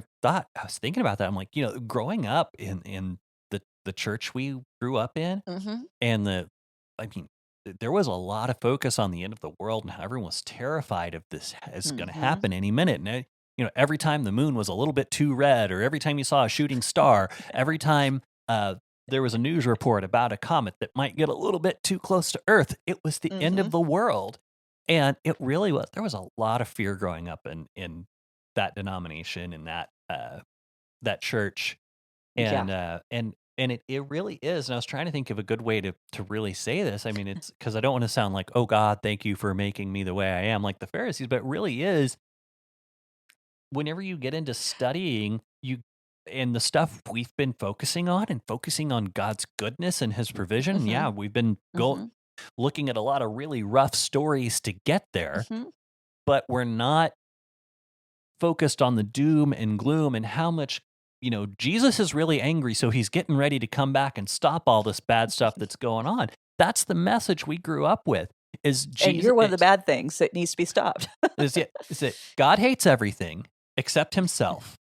S2: was thinking about that. I'm like, growing up in the church we grew up in,
S3: Mm-hmm.
S2: and I mean, there was a lot of focus on the end of the world and how everyone was terrified of this is going to
S3: Mm-hmm.
S2: happen any minute. And every time the moon was a little bit too red, or every time you saw a shooting star, every time there was a news report about a comet that might get a little bit too close to Earth, it was the end
S3: Mm-hmm.
S2: of the world. And it really was. There was a lot of fear growing up in that denomination, in that church, and
S3: Yeah.
S2: and it really is. And I was trying to think of a good way to really say this. I mean, it's because I don't want to sound like, "Oh God, thank you for making me the way I am," like the Pharisees, but it really is. Whenever you get into studying, and the stuff we've been focusing on God's goodness and His provision. And
S3: Mm-hmm.
S2: yeah, we've been
S3: Mm-hmm.
S2: looking at a lot of really rough stories to get there,
S3: Mm-hmm.
S2: but we're not focused on the doom and gloom and how much Jesus is really angry, so He's getting ready to come back and stop all this bad stuff that's going on. That's the message we grew up with. Is
S3: And
S2: Jesus
S3: you're one of the bad things that needs to be stopped.
S2: is that God hates everything except Himself.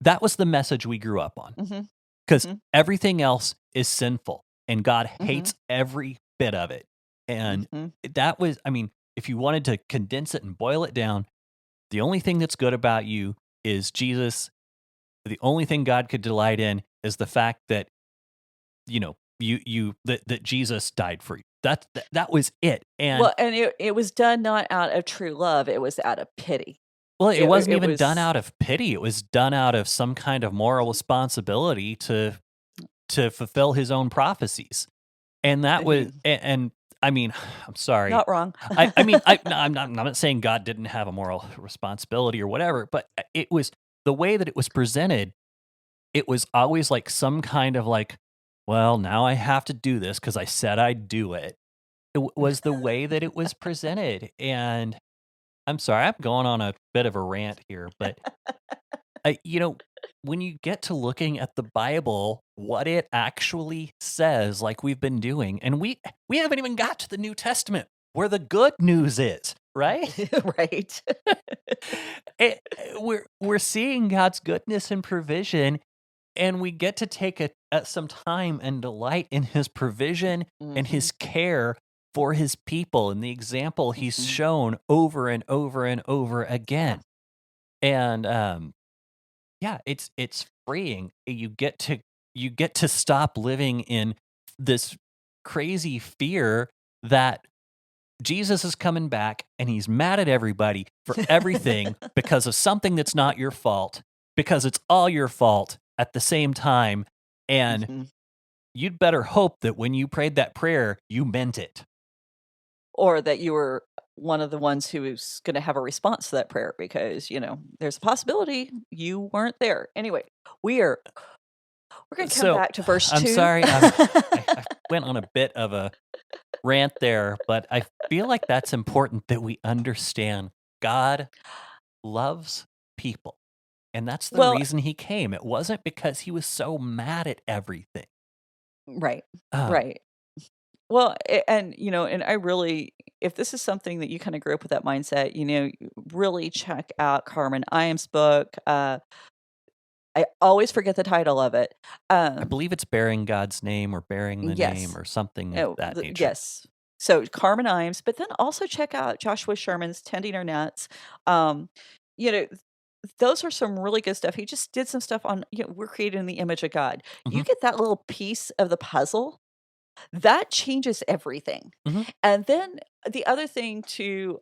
S2: That was the message we grew up on,
S3: Mm-hmm.
S2: because
S3: Mm-hmm.
S2: everything else is sinful and God
S3: Mm-hmm.
S2: hates every bit of it. And
S3: Mm-hmm.
S2: that was, I mean, if you wanted to condense it and boil it down, the only thing that's good about you is Jesus. The only thing God could delight in is the fact that that Jesus died for you. That was it. And
S3: Well, and it was done not out of true love; it was out of pity.
S2: well, it wasn't
S3: It
S2: even done
S3: was.
S2: out of pity. It was done out of some kind of moral responsibility to fulfill His own prophecies. And that was, and I mean, I'm sorry.
S3: Not wrong.
S2: I mean, I'm not saying God didn't have a moral responsibility or whatever, but it was the way that it was presented. It was always like some kind of like, well, now I have to do this because I said I'd do it. It was the way that it was presented. And I'm sorry, I'm going on a bit of a rant here, but when you get to looking at the Bible, what it actually says, like we've been doing, and we haven't even got to the New Testament where the good news is, right?
S3: Right.
S2: We're seeing God's goodness and provision, and we get to take some time and delight in His provision and
S3: Mm-hmm.
S2: His care for His people and the example He's
S3: Mm-hmm.
S2: shown over and over and over again. And yeah, it's freeing. You get to stop living in this crazy fear that Jesus is coming back and He's mad at everybody for everything because of something that's not your fault, because it's all your fault at the same time. And
S3: Mm-hmm.
S2: you'd better hope that when you prayed that prayer, you meant it.
S3: Or that you were one of the ones who's going to have a response to that prayer, because there's a possibility you weren't there. Anyway, we're going to come back to verse 2.
S2: I'm sorry, I went on a bit of a rant there, but I feel like that's important that we understand God loves people. And that's the
S3: Well,
S2: reason He came. It wasn't because He was so mad at everything.
S3: right.
S2: Um,
S3: Right. Well, and I really, if this is something that you kind of grew up with that mindset, really check out Carmen Iam's book. I always forget the title of it.
S2: I believe it's bearing God's name or bearing the name
S3: Yes.
S2: or something of that nature.
S3: Yes. So Carmen Iams, but then also check out Joshua Sherman's Tending Our Nets. You know, those are some really good stuff. He just did some stuff on, we're created in the image of God. You
S2: Mhm.
S3: get that little piece of the puzzle, that changes everything.
S2: Mhm.
S3: And then the other thing too,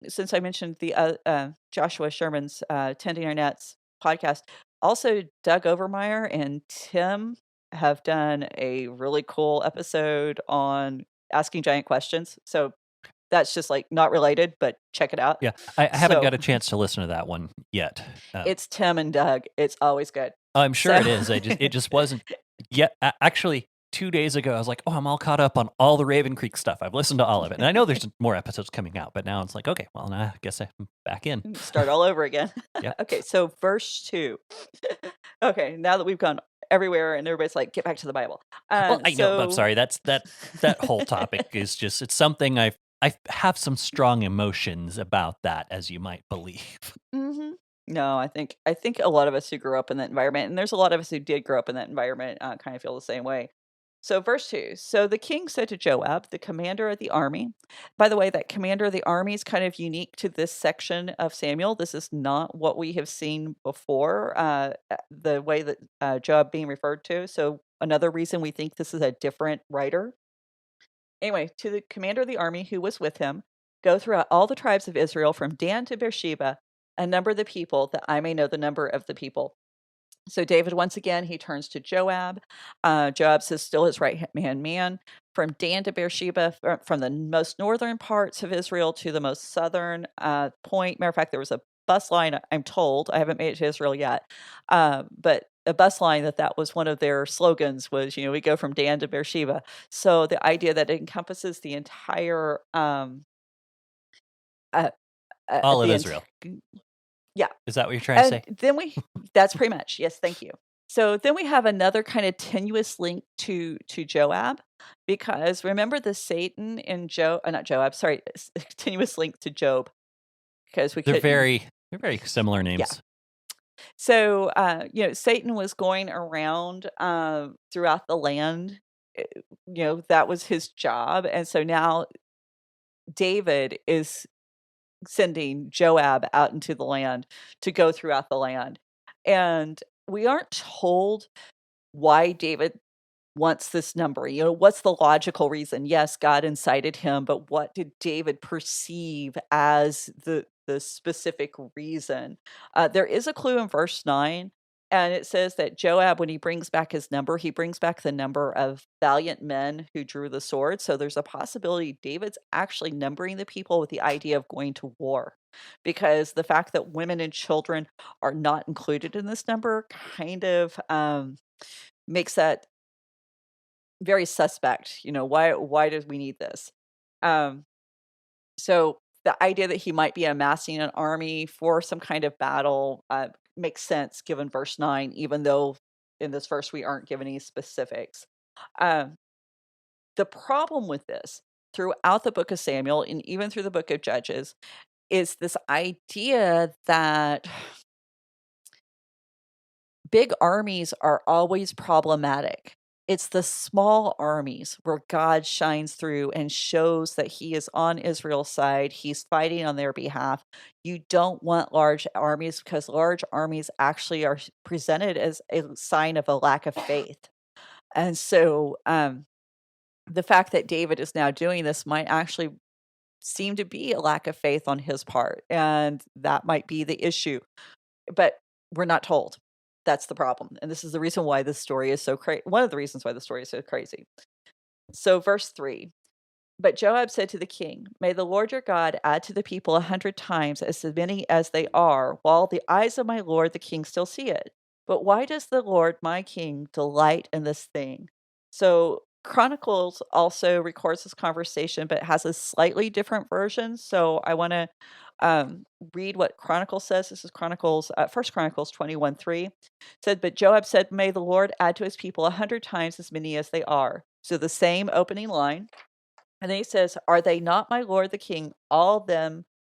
S3: since I mentioned the Joshua Sherman's Tending Our Nets podcast, also Doug Overmeyer and Tim have done a really cool episode on asking giant questions. So that's just like not related, but check it out.
S2: Yeah, I haven't
S3: So
S2: got a chance to listen to that one yet.
S3: it's Tim and Doug. It's always good.
S2: I'm sure
S3: So
S2: it is. It just wasn't yet. Actually, 2 days ago, I was like, oh, I'm all caught up on all the Raven Creek stuff. I've listened to all of it. And I know there's more episodes coming out, but now it's like, okay, well, now I guess I'm back in.
S3: start all over again.
S2: Yep.
S3: Okay, so verse 2. Okay, now that we've gone everywhere and everybody's like, get back to the Bible.
S2: Well, I know. I'm
S3: So
S2: sorry. That whole topic is just, it's something I have some strong emotions about that, as you might believe.
S3: Mhm. No, I think a lot of us who grew up in that environment, and there's a lot of us who did grow up in that environment, kind of feel the same way. So verse 2, so the king said to Joab, the commander of the army. By the way, that commander of the army is kind of unique to this section of Samuel. This is not what we have seen before, the way that Joab being referred to. So another reason we think this is a different writer. Anyway, to the commander of the army who was with him, go throughout all the tribes of Israel from Dan to Beersheba and number the people, that I may know the number of the people. So David, once again, he turns to Joab. Joab says, still his right hand man. From Dan to Beersheba, from the most northern parts of Israel to the most southern point. Matter of fact, there was a bus line, I'm told. I haven't made it to Israel yet. But a bus line that was one of their slogans was, we go from Dan to Beersheba. So the idea that it encompasses the entire uh,
S2: All of
S3: the
S2: Israel.
S3: yeah.
S2: Is that what you're trying to say?
S3: And then that's pretty much, yes, thank you. So then we have another kind of tenuous link to Joab, because remember the Satan in not Joab, sorry, tenuous link to Job, because we
S2: They're
S3: couldn't,
S2: very similar
S3: yeah.
S2: names.
S3: So, Satan was going around throughout the land. That was his job. And so now David is sending Joab out into the land to go throughout the land. And we aren't told why David wants this number. What's the logical reason? Yes, God incited him, but what did David perceive as the specific reason? There is a clue in verse 9, and it says that Joab, when he brings back his number, he brings back the number of valiant men who drew the sword. So there's a possibility David's actually numbering the people with the idea of going to war, because the fact that women and children are not included in this number kind of makes that very suspect. Why do we need this? Um, so the idea that he might be amassing an army for some kind of battle makes sense given verse 9, even though in this verse we aren't given any specifics. Um, the problem with this throughout the book of Samuel and even through the book of Judges is this idea that big armies are always problematic. It's the small armies where God shines through and shows that he is on Israel's side. He's fighting on their behalf. You don't want large armies, because large armies actually are presented as a sign of a lack of faith. And so the fact that David is now doing this might actually seem to be a lack of faith on his part. And that might be the issue. But we're not told. That's the problem. And this is the reason why this story is so crazy. One of the reasons why the story is so crazy. So, verse 3. But Joab said to the king, may the Lord your God add to the people 100 times as many as they are, while the eyes of my Lord the king still see it. But why does the Lord my king delight in this thing? So, Chronicles also records this conversation, but has a slightly different version. So, I want to read what Chronicles says. This is Chronicles, 1 Chronicles 21:3. Said, but Joab said, may the Lord add to his people 100 times as many as they are. So the same opening line. And then he says, are they not my lord the king, all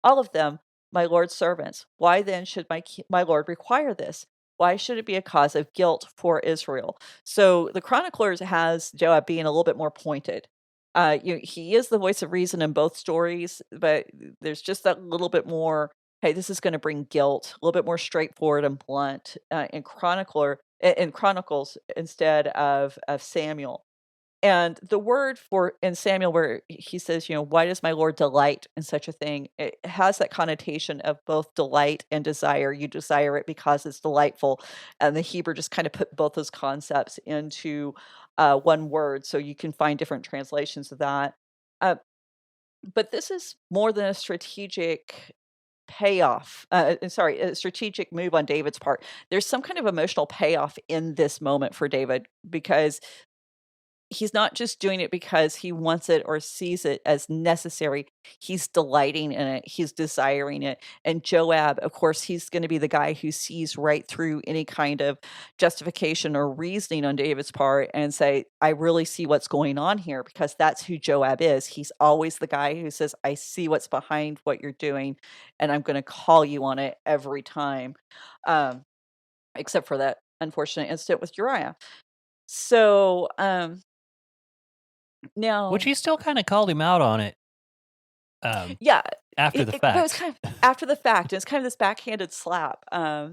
S3: of them, my lord's servants? Why then should my lord require this? Why should it be a cause of guilt for Israel? So the chroniclers has Joab being a little bit more pointed. He is the voice of reason in both stories, but there's just that little bit more, hey, this is going to bring guilt, a little bit more straightforward and blunt in Chronicles instead of Samuel. And the word for in Samuel, where he says, why does my Lord delight in such a thing? It has that connotation of both delight and desire. You desire it because it's delightful. And the Hebrew just kind of put both those concepts into one word. So you can find different translations of that. Uh, but this is more than a strategic payoff. Sorry, a strategic move on David's part. There's some kind of emotional payoff in this moment for David, because he's not just doing it because he wants it or sees it as necessary. He's delighting in it. He's desiring it. And Joab, of course, he's going to be the guy who sees right through any kind of justification or reasoning on David's part and say, I really see what's going on here, because that's who Joab is. He's always the guy who says, I see what's behind what you're doing, and I'm going to call you on it every time. Except for that unfortunate incident with Uriah. So,
S2: Which
S3: now,
S2: he still kind of called him out on it
S3: yeah,
S2: after the
S3: but it was
S2: fact.
S3: kind of after the fact. It's kind of this backhanded slap. Now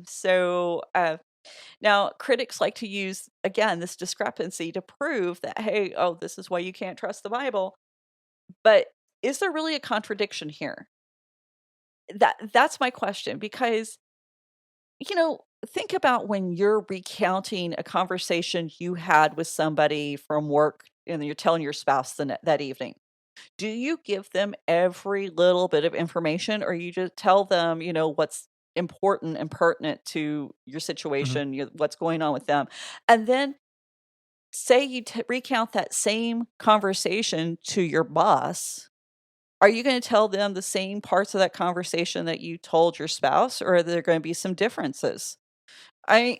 S3: critics like to use, again, this discrepancy to prove that, hey, oh, this is why you can't trust the Bible. But is there really a contradiction here? That's my question, because think about when you're recounting a conversation you had with somebody from work, and you're telling your spouse that evening. Do you give them every little bit of information, or you just tell them, what's important and pertinent to your
S2: Mhm.
S3: situation, what's going on with them? And then say you recount that same conversation to your boss. Are you going to tell them the same parts of that conversation that you told your spouse, or are there going to be some differences? I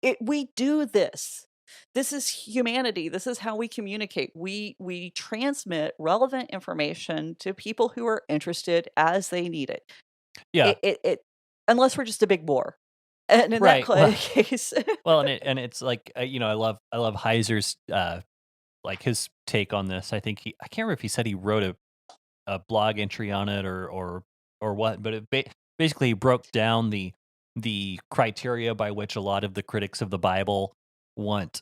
S3: mean, we do this. This is humanity. This is how we communicate. We transmit relevant information to people who are interested as they need it.
S2: Yeah,
S3: Unless we're just a big bore, and in that
S2: right. Well,
S3: case,
S2: well, and it's like I love Heiser's like his take on this. I think I can't remember if he said he wrote a blog entry on it or what, but basically he broke down the criteria by which a lot of the critics of the Bible want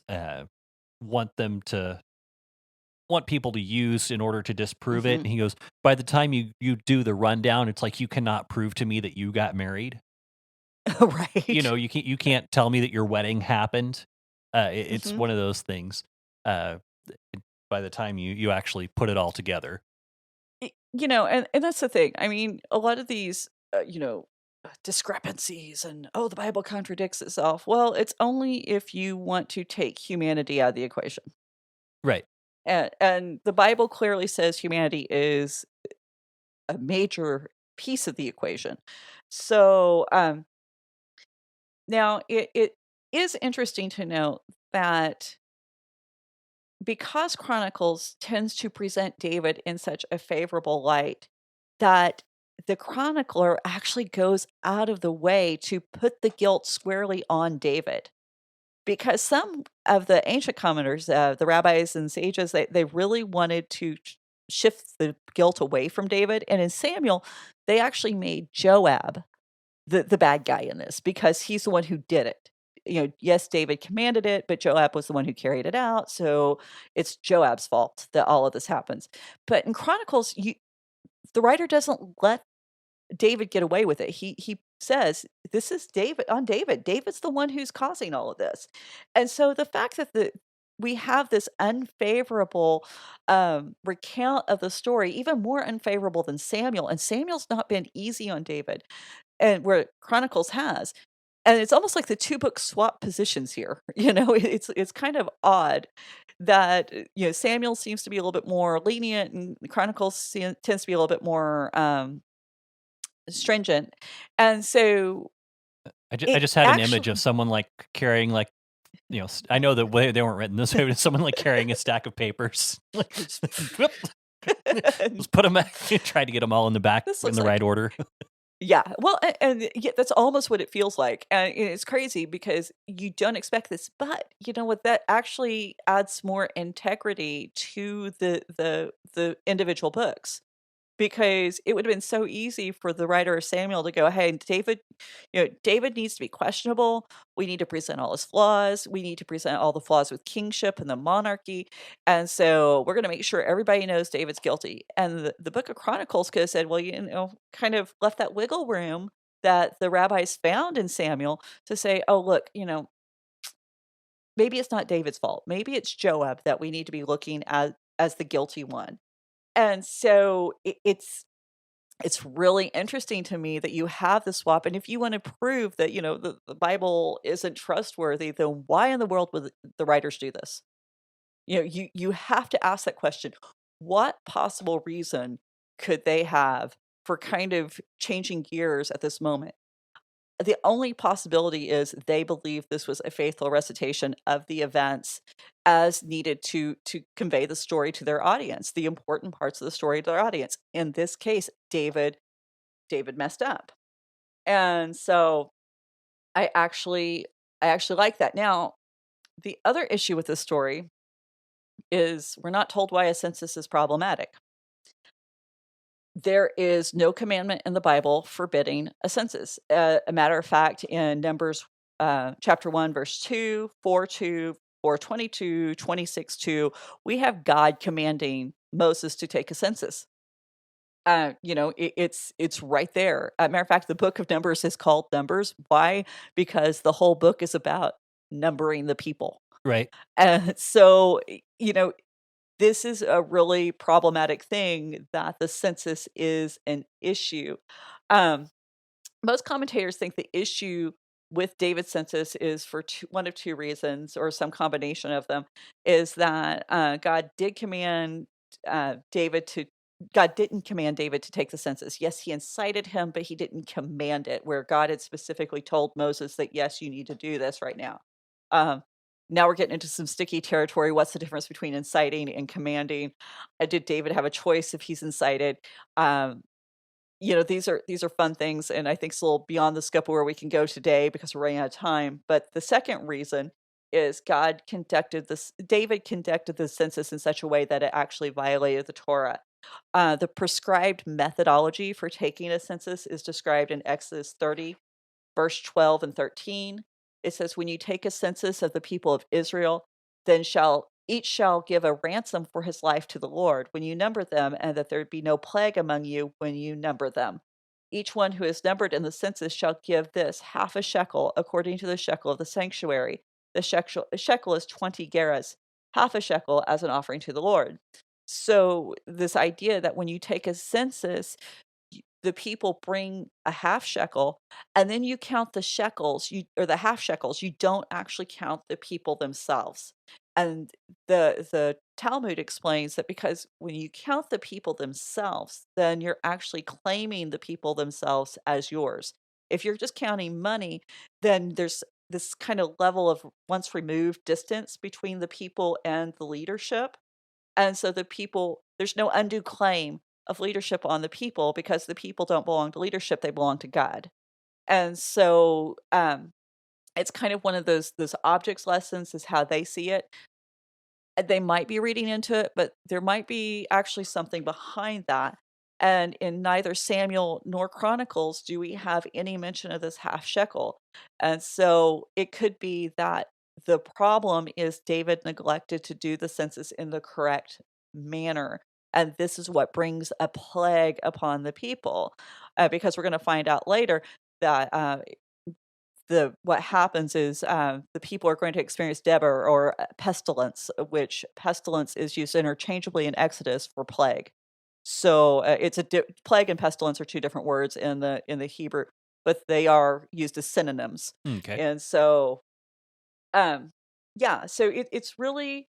S2: want them to want people to use in order to disprove it.
S3: Mhm.
S2: And he goes, by the time you do the rundown, it's like you cannot prove to me that you got married.
S3: Right.
S2: You can't tell me that your wedding happened. It's
S3: Mhm.
S2: one of those things. Uh, by the time you actually put it all together.
S3: And that's the thing. I mean, a lot of these, discrepancies and, oh, the Bible contradicts itself. Well, it's only if you want to take humanity out of the equation.
S2: Right.
S3: And the Bible clearly says humanity is a major piece of the equation. So, now it is interesting to note that because Chronicles tends to present David in such a favorable light, that the chronicler actually goes out of the way to put the guilt squarely on David. Because some of the ancient commenters, the rabbis and sages, they really wanted to shift the guilt away from David. And in Samuel, they actually made Joab the bad guy in this, because he's the one who did it. Yes, David commanded it, but Joab was the one who carried it out. So it's Joab's fault that all of this happens. But in Chronicles, the writer doesn't let David get away with it. He says, this is David on David. David's the one who's causing all of this. And so the fact that we have this unfavorable recount of the story, even more unfavorable than Samuel, and Samuel's not been easy on David, and where Chronicles has. And it's almost like the two books swap positions here. It's kind of odd that Samuel seems to be a little bit more lenient, and Chronicles tends to be a little bit more stringent. And so
S2: I
S3: it
S2: just had an image of
S3: actually
S2: someone like carrying like I know that way they weren't written this way, but someone like carrying a stack of papers. Whoop. Let's put them back. Try to get them all in the back
S3: this
S2: in
S3: looks
S2: the
S3: like,
S2: right order.
S3: yeah, well, and yeah, that's almost what it feels like. And it's crazy because you don't expect this, but you know what? That actually adds more integrity to the individual books. Because it would have been so easy for the writer of Samuel to go, "Hey, David needs to be questionable. We need to present all his flaws. We need to present all the flaws with kingship and the monarchy. And so we're going to make sure everybody knows David's guilty." And the book of Chronicles could have said, well, kind of left that wiggle room that the rabbis found in Samuel to say, "Oh, look, maybe it's not David's fault. Maybe it's Joab that we need to be looking at as the guilty one." And so it's it's really interesting to me that you have the swap. And if you want to prove that, the Bible isn't trustworthy, then why in the world would the writers do this? You have to ask that question. What possible reason could they have for kind of changing gears at this moment? The only possibility is they believe this was a faithful recitation of the events as needed to convey the story to their audience, the important parts of the story to their audience. In this case, David messed up. And so I actually I actually like that. Now, the other issue with this story is we're not told why a census is problematic. There is no commandment in the Bible forbidding a census. A matter of fact, in Numbers chapter 1, verse 2, 4 2, 4:22, 26:2, we have God commanding Moses to take a census. It's right there. Matter of fact, the book of Numbers is called Numbers. Why? Because the whole book is about numbering the people.
S2: Right.
S3: And so, this is a really problematic thing that the census is an issue. Um, Most commentators think the issue with David's census is for one of two reasons, or some combination of them, is that David to God didn't command David to take the census. Yes, he incited him, but he didn't command it, where God had specifically told Moses that, yes, you need to do this right now. Um, Now we're getting into some sticky territory. What's the difference between inciting and commanding? Did David have a choice if he's incited? Um, these are fun things, and I think it's a little beyond the scope of where we can go today because we're running out of time. But the second reason is David conducted the census in such a way that it actually violated the Torah. The prescribed methodology for taking a census is described in Exodus 30, verse 12 and 13. It says, "When you take a census of the people of Israel, then each shall give a ransom for his life to the Lord when you number them, and that there be no plague among you when you number them. Each one who is numbered in the census shall give this half a shekel according to the shekel of the sanctuary. The shekel is 20 gerahs, half a shekel as an offering to the Lord." So this idea that when you take a census, the people bring a half shekel, and then you count the shekels, or the half shekels. You don't actually count the people themselves. And the Talmud explains that because when you count the people themselves, then you're actually claiming the people themselves as yours. If you're just counting money, then there's this kind of level of once removed distance between the people and the leadership. And so there's no undue claim of leadership on the people because the people don't belong to leadership, they belong to God. And so it's kind of one of those objects lessons is how they see it. They might be reading into it, but there might be actually something behind that. And in neither Samuel nor Chronicles do we have any mention of this half shekel. And so it could be that the problem is David neglected to do the census in the correct manner. And this is what brings a plague upon the people. Because we're going to find out later that what happens is the people are going to experience Deborah or pestilence, which pestilence is used interchangeably in Exodus for plague. So it's plague and pestilence are two different words in the Hebrew, but they are used as synonyms.
S2: Okay.
S3: And so, yeah, so it's really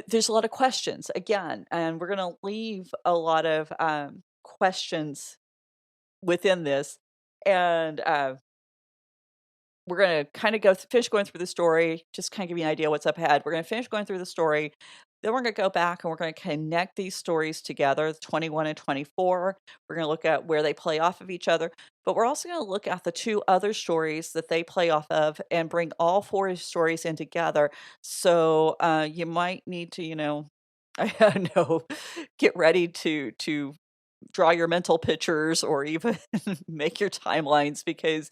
S3: there's a lot of questions again, and we're going to leave a lot of questions within this, and we're going to kind of finish going through the story, just kind of give you an idea what's up ahead. We're going to finish going through the story. Then we're going to go back and we're going to connect these stories together, 21 and 24. We're going to look at where they play off of each other. But we're also going to look at the two other stories that they play off of and bring all four stories in together. So you might need to, I don't know, get ready to draw your mental pictures or even make your timelines because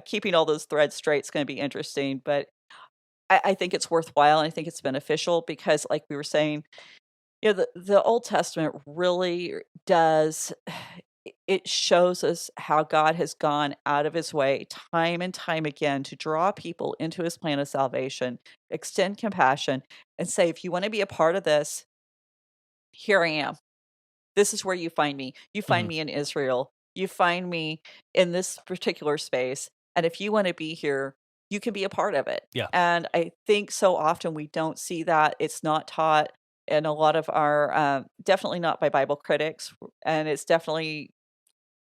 S3: keeping all those threads straight is going to be interesting. But I think it's worthwhile and I think it's beneficial because, like we were saying, the Old Testament really does. It shows us how God has gone out of his way time and time again to draw people into his plan of salvation, extend compassion, and say, if you want to be a part of this, here I am. This is where you find me. You find
S2: Mhm.
S3: me in Israel. You find me in this particular space. And if you want to be here, you can be a part of it.
S2: Yeah.
S3: And I think so often we don't see that. It's not taught in a lot of our, definitely not by Bible critics. And it's definitely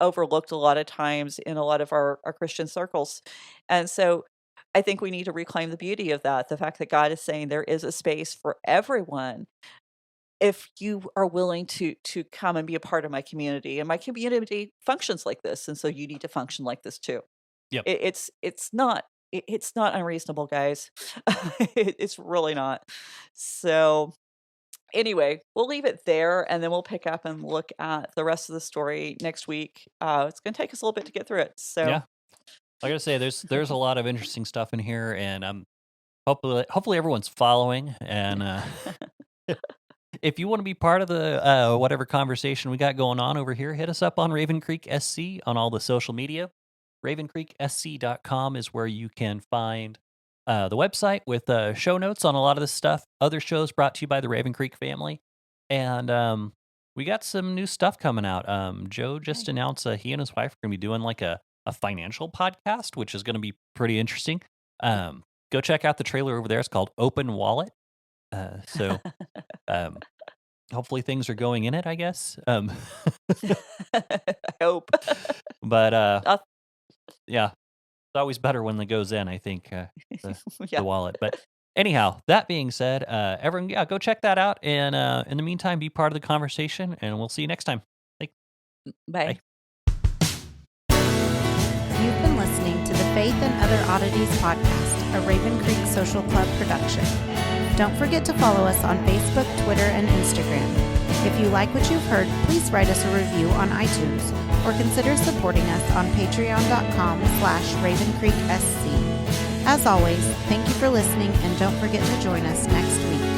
S3: overlooked a lot of times in a lot of our Christian circles. And so I think we need to reclaim the beauty of that. The fact that God is saying there is a space for everyone if you are willing to come and be a part of my community, and my community functions like this, and so you need to function like this too.
S2: Yep.
S3: It's not unreasonable, guys. It's really not. So anyway, we'll leave it there, and then we'll pick up and look at the rest of the story next week. It's going to take us a little bit to get through it. So
S2: Yeah. Like I say, there's a lot of interesting stuff in here, and hopefully everyone's following. And if you want to be part of the whatever conversation we got going on over here, hit us up on Raven Creek SC on all the social media. RavenCreekSC.com is where you can find the website with show notes on a lot of this stuff. Other shows brought to you by the Raven Creek family. And we got some new stuff coming out. Joe just announced he and his wife are going to be doing like a financial podcast, which is going to be pretty interesting. Go check out the trailer over there. It's called Open Wallet. So hopefully things are going in it, I guess.
S3: I hope.
S2: But yeah, it's always better when it goes in, I think, the wallet. But anyhow, that being said, everyone, go check that out. And in the meantime, be part of the conversation, and we'll see you next time.
S3: Bye.
S1: You've been listening to the Faith and Other Oddities podcast, a Raven Creek Social Club production. Don't forget to follow us on Facebook, Twitter, and Instagram. If you like what you've heard, please write us a review on iTunes or consider supporting us on patreon.com/RavenCreekSC. As always, thank you for listening, and don't forget to join us next week.